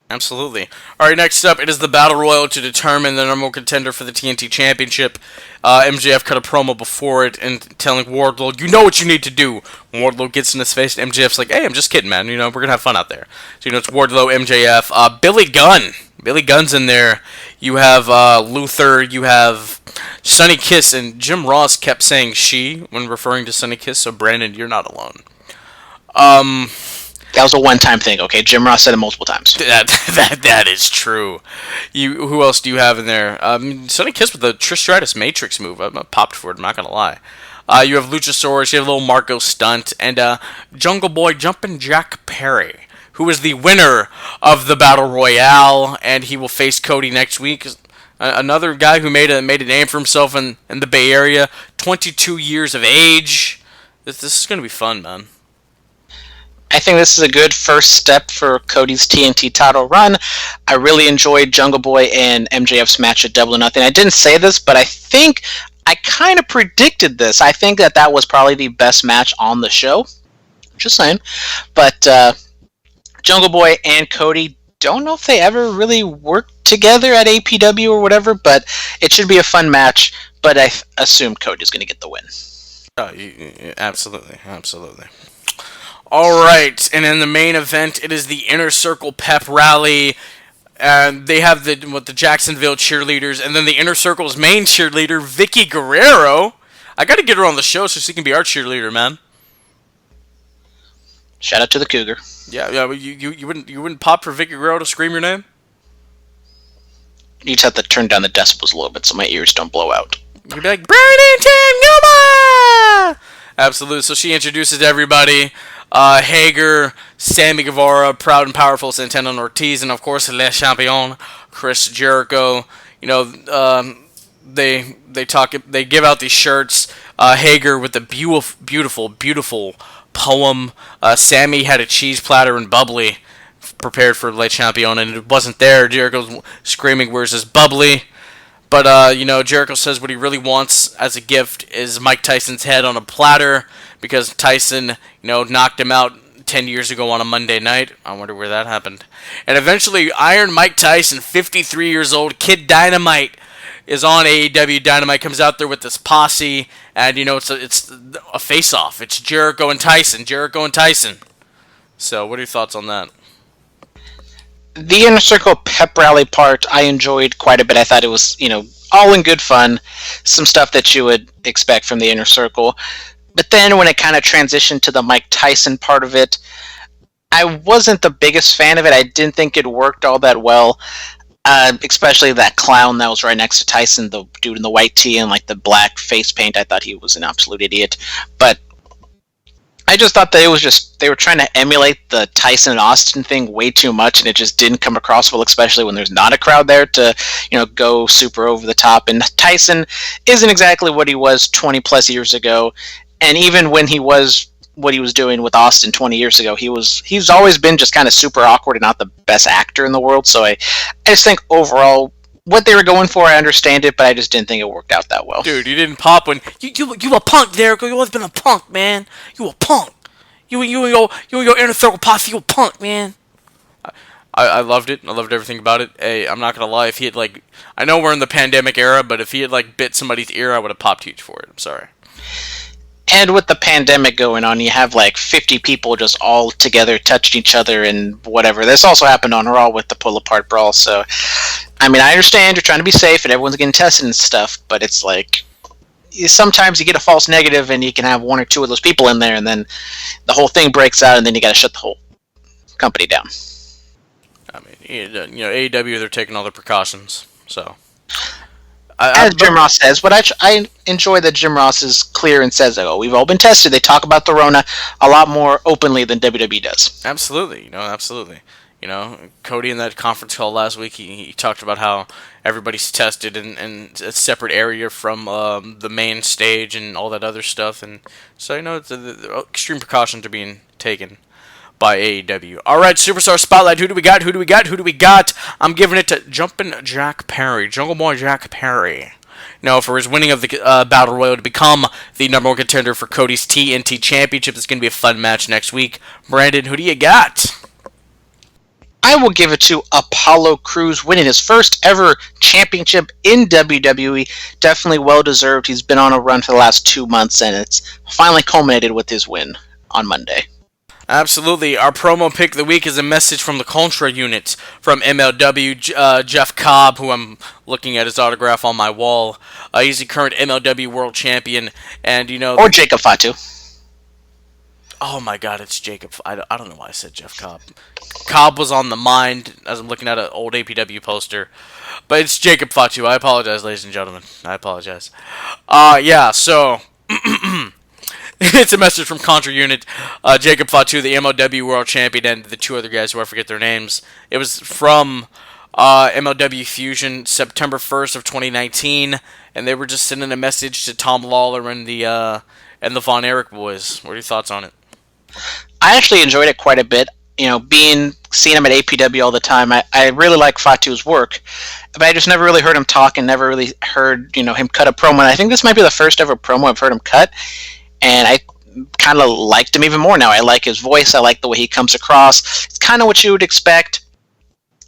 Absolutely. All right, next up, it is the Battle Royal to determine the number one contender for the TNT Championship. MJF cut a promo before it and telling Wardlow, you know what you need to do. When Wardlow gets in his face, MJF's like, hey, I'm just kidding, man. We're going to have fun out there. So, it's Wardlow, MJF. Billy Gunn. Billy Gunn's in there. You have Luther. You have Sonny Kiss. And Jim Ross kept saying she when referring to Sonny Kiss. So, Brandon, you're not alone. That was a one-time thing, okay? Jim Ross said it multiple times. That is true. Who else do you have in there? Sonny Kiss with the Trish Stratus Matrix move. I'm popped for it, I'm not going to lie. You have Luchasaurus, you have little Marco Stunt, and Jungle Boy Jumpin' Jack Perry, who is the winner of the Battle Royale, and he will face Cody next week. Another guy who made a name for himself in the Bay Area, 22 years of age. This is going to be fun, man. I think this is a good first step for Cody's TNT title run. I really enjoyed Jungle Boy and MJF's match at Double or Nothing. I didn't say this, but I think I kind of predicted this. I think that was probably the best match on the show. Just saying. But Jungle Boy and Cody, don't know if they ever really worked together at APW or whatever, but it should be a fun match. But I assume Cody's going to get the win. Absolutely. All right, and in the main event, it is the Inner Circle Pep Rally. And they have the Jacksonville cheerleaders, and then the Inner Circle's main cheerleader, Vickie Guerrero. I got to get her on the show so she can be our cheerleader, man. Shout out to the Cougar. Yeah. You wouldn't pop for Vickie Guerrero to scream your name? You just have to turn down the decibels a little bit so my ears don't blow out. You'd be like, Brandon Yuma! Absolutely. So she introduces everybody. Hager, Sammy Guevara, Proud and Powerful Santana and Ortiz, and of course Le Champion, Chris Jericho. You know, they give out these shirts. Hager with the beautiful poem. Sammy had a cheese platter and bubbly prepared for Le Champion, and it wasn't there. Jericho's screaming, "Where's this bubbly?" But, Jericho says what he really wants as a gift is Mike Tyson's head on a platter, because Tyson, knocked him out 10 years ago on a Monday night. I wonder where that happened. And eventually, Iron Mike Tyson, 53 years old, Kid Dynamite, is on AEW. Dynamite comes out there with this posse, and, it's a face-off. It's Jericho and Tyson. So, what are your thoughts on that? The Inner Circle pep rally part I enjoyed quite a bit. I thought it was, all in good fun. Some stuff that you would expect from the Inner Circle. But then when it kind of transitioned to the Mike Tyson part of it, I wasn't the biggest fan of it. I didn't think it worked all that well. Especially that clown that was right next to Tyson, the dude in the white tee and like the black face paint. I thought he was an absolute idiot. But I just thought that they were trying to emulate the Tyson and Austin thing way too much, and it just didn't come across well, especially when there's not a crowd there to, go super over the top. And Tyson isn't exactly what he was 20 plus years ago, and even when he was what he was doing with Austin 20 years ago, he's always been just kind of super awkward and not the best actor in the world. So I just think overall, what they were going for, I understand it, but I just didn't think it worked out that well. Dude, you didn't pop when you a punk, Jericho. You always been a punk, man. You a punk. You and your Inner Circle posse, you a punk, man. I loved it. I loved everything about it. Hey, I'm not gonna lie. If he had I know we're in the pandemic era, but if he had bit somebody's ear, I would have popped huge for it. I'm sorry. And with the pandemic going on, you have 50 people just all together touching each other and whatever. This also happened on Raw with the pull apart brawl. So, I understand you're trying to be safe and everyone's getting tested and stuff, but it's sometimes you get a false negative and you can have one or two of those people in there, and then the whole thing breaks out, and then you got to shut the whole company down. AEW, they're taking all the precautions, so. As Jim Ross says, what I enjoy that Jim Ross is clear and says that, we've all been tested. They talk about the Rona a lot more openly than WWE does. Absolutely, absolutely. Cody in that conference call last week, he talked about how everybody's tested in a separate area from the main stage and all that other stuff. And so, the extreme precautions are being taken by AEW. All right, Superstar Spotlight. Who do we got? I'm giving it to Jumpin' Jack Perry, Jungle Boy Jack Perry. For his winning of the Battle Royal to become the number one contender for Cody's TNT Championship. It's going to be a fun match next week. Brandon, who do you got? I will give it to Apollo Crews, winning his first ever championship in WWE. Definitely well deserved. He's been on a run for the last 2 months, and it's finally culminated with his win on Monday. Absolutely. Our promo pick of the week is a message from the Contra unit from MLW, Jeff Cobb, who I'm looking at his autograph on my wall. He's the current MLW World Champion, and Or Jacob Fatu. Oh my God, it's Jacob. I don't know why I said Jeff Cobb. Cobb was on the mind as I'm looking at an old APW poster, but it's Jacob Fatu. I apologize, ladies and gentlemen. I apologize. So It's a message from Contra Unit. Jacob Fatu, the MLW World Champion, and the two other guys who I forget their names. It was from MLW Fusion, September 1st of 2019, and they were just sending a message to Tom Lawler and the Von Erich boys. What are your thoughts on it? I actually enjoyed it quite a bit. Seeing him at APW all the time, I really like Fatu's work, but I just never really heard him talk and never really heard him cut a promo. And I think this might be the first ever promo I've heard him cut, and I kind of liked him even more now. I like his voice. I like the way he comes across. It's kind of what you would expect,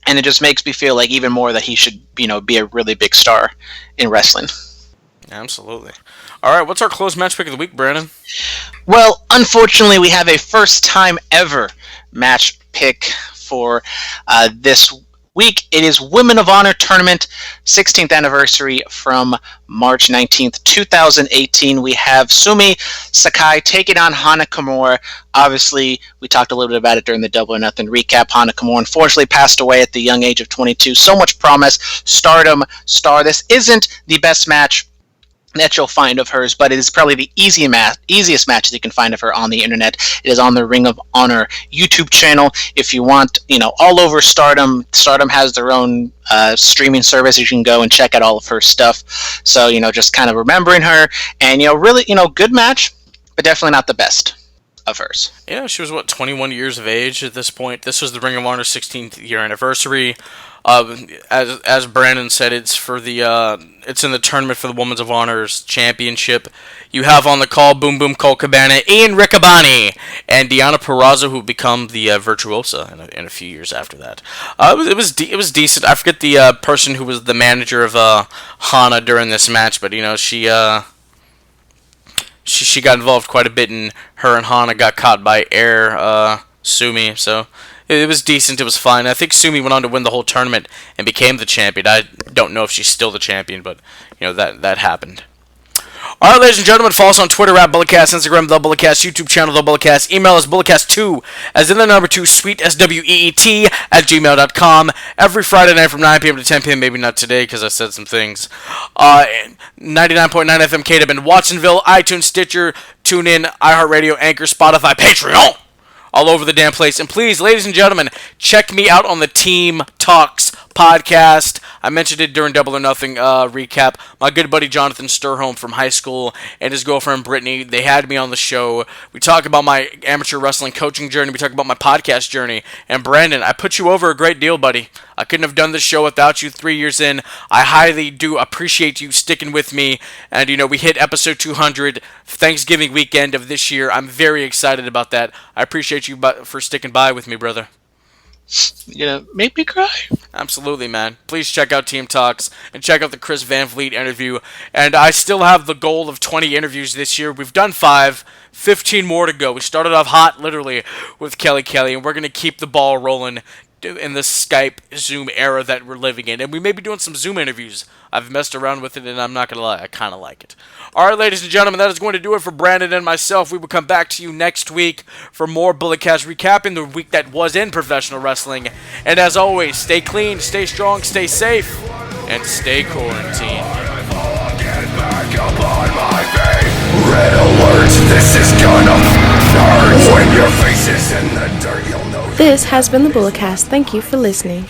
and it just makes me feel like even more that he should be a really big star in wrestling. Absolutely. All right, what's our closed match pick of the week, Brandon? Well, unfortunately, we have a first time ever match pick for this week. It is Women of Honor Tournament 16th anniversary from March 19th, 2018. We have Sumi Sakai taking on Hana Kimura. Obviously, we talked a little bit about it during the Double or Nothing recap. Hana Kimura unfortunately passed away at the young age of 22. So much promise, stardom, star. This isn't the best match that you'll find of hers, but it is probably the easiest match that you can find of her on the internet. It is on the Ring of Honor YouTube channel. If you want, all over Stardom has their own streaming service. You can go and check out all of her stuff. So, just kind of remembering her, and, really, good match, but definitely not the best of hers. Yeah, she was, 21 years of age at this point. This was the Ring of Honor 16th year anniversary. As Brandon said, it's for it's in the tournament for the Women's of Honor's Championship. You have on the call Boom Boom Colt Cabana, Ian Riccaboni, and Deonna Purrazzo, who become the Virtuosa in a few years after that. It was decent. I forget the person who was the manager of Hana during this match, but she got involved quite a bit, and her and Hana got caught by Air Sumi, so it was decent. It was fine. I think Sumi went on to win the whole tournament and became the champion. I don't know if she's still the champion, but that happened. All right, ladies and gentlemen, follow us on Twitter at Bulletcast, Instagram The Bulletcast, YouTube channel The Bulletcast, email us bulletcast2 as in the number 2 sweet SWEET at gmail.com. Every Friday night from 9 p.m. to 10 p.m. Maybe not today because I said some things. 99.9 FM KW in Watsonville, iTunes, Stitcher, TuneIn, iHeartRadio, Anchor, Spotify, Patreon. All over the damn place. And please, ladies and gentlemen, check me out on the Team Talks podcast. I mentioned it during Double or Nothing recap. My good buddy Jonathan Sturholm from high school and his girlfriend Brittany, they had me on the show. We talk about my amateur wrestling coaching journey. We talk about my podcast journey. And Brandon, I put you over a great deal, buddy. I couldn't have done this show without you 3 years in. I highly do appreciate you sticking with me. And, we hit episode 200 Thanksgiving weekend of this year. I'm very excited about that. I appreciate you for sticking by with me, brother. Make me cry. Absolutely, man. Please check out Team Talks and check out the Chris Van Vliet interview. And I still have the goal of 20 interviews this year. We've done 5, 15 more to go. We started off hot, literally, with Kelly, and we're going to keep the ball rolling in this Skype Zoom era that we're living in. And we may be doing some Zoom interviews. I've messed around with it, and I'm not going to lie, I kind of like it. All right, ladies and gentlemen, that is going to do it for Brandon and myself. We will come back to you next week for more Bulletcast recapping the week that was in professional wrestling. And as always, stay clean, stay strong, stay safe, and stay quarantined. Red alert, this is gonna hurt. When your face is in the dirt, you'll know. This has been the Bulletcast. Thank you for listening.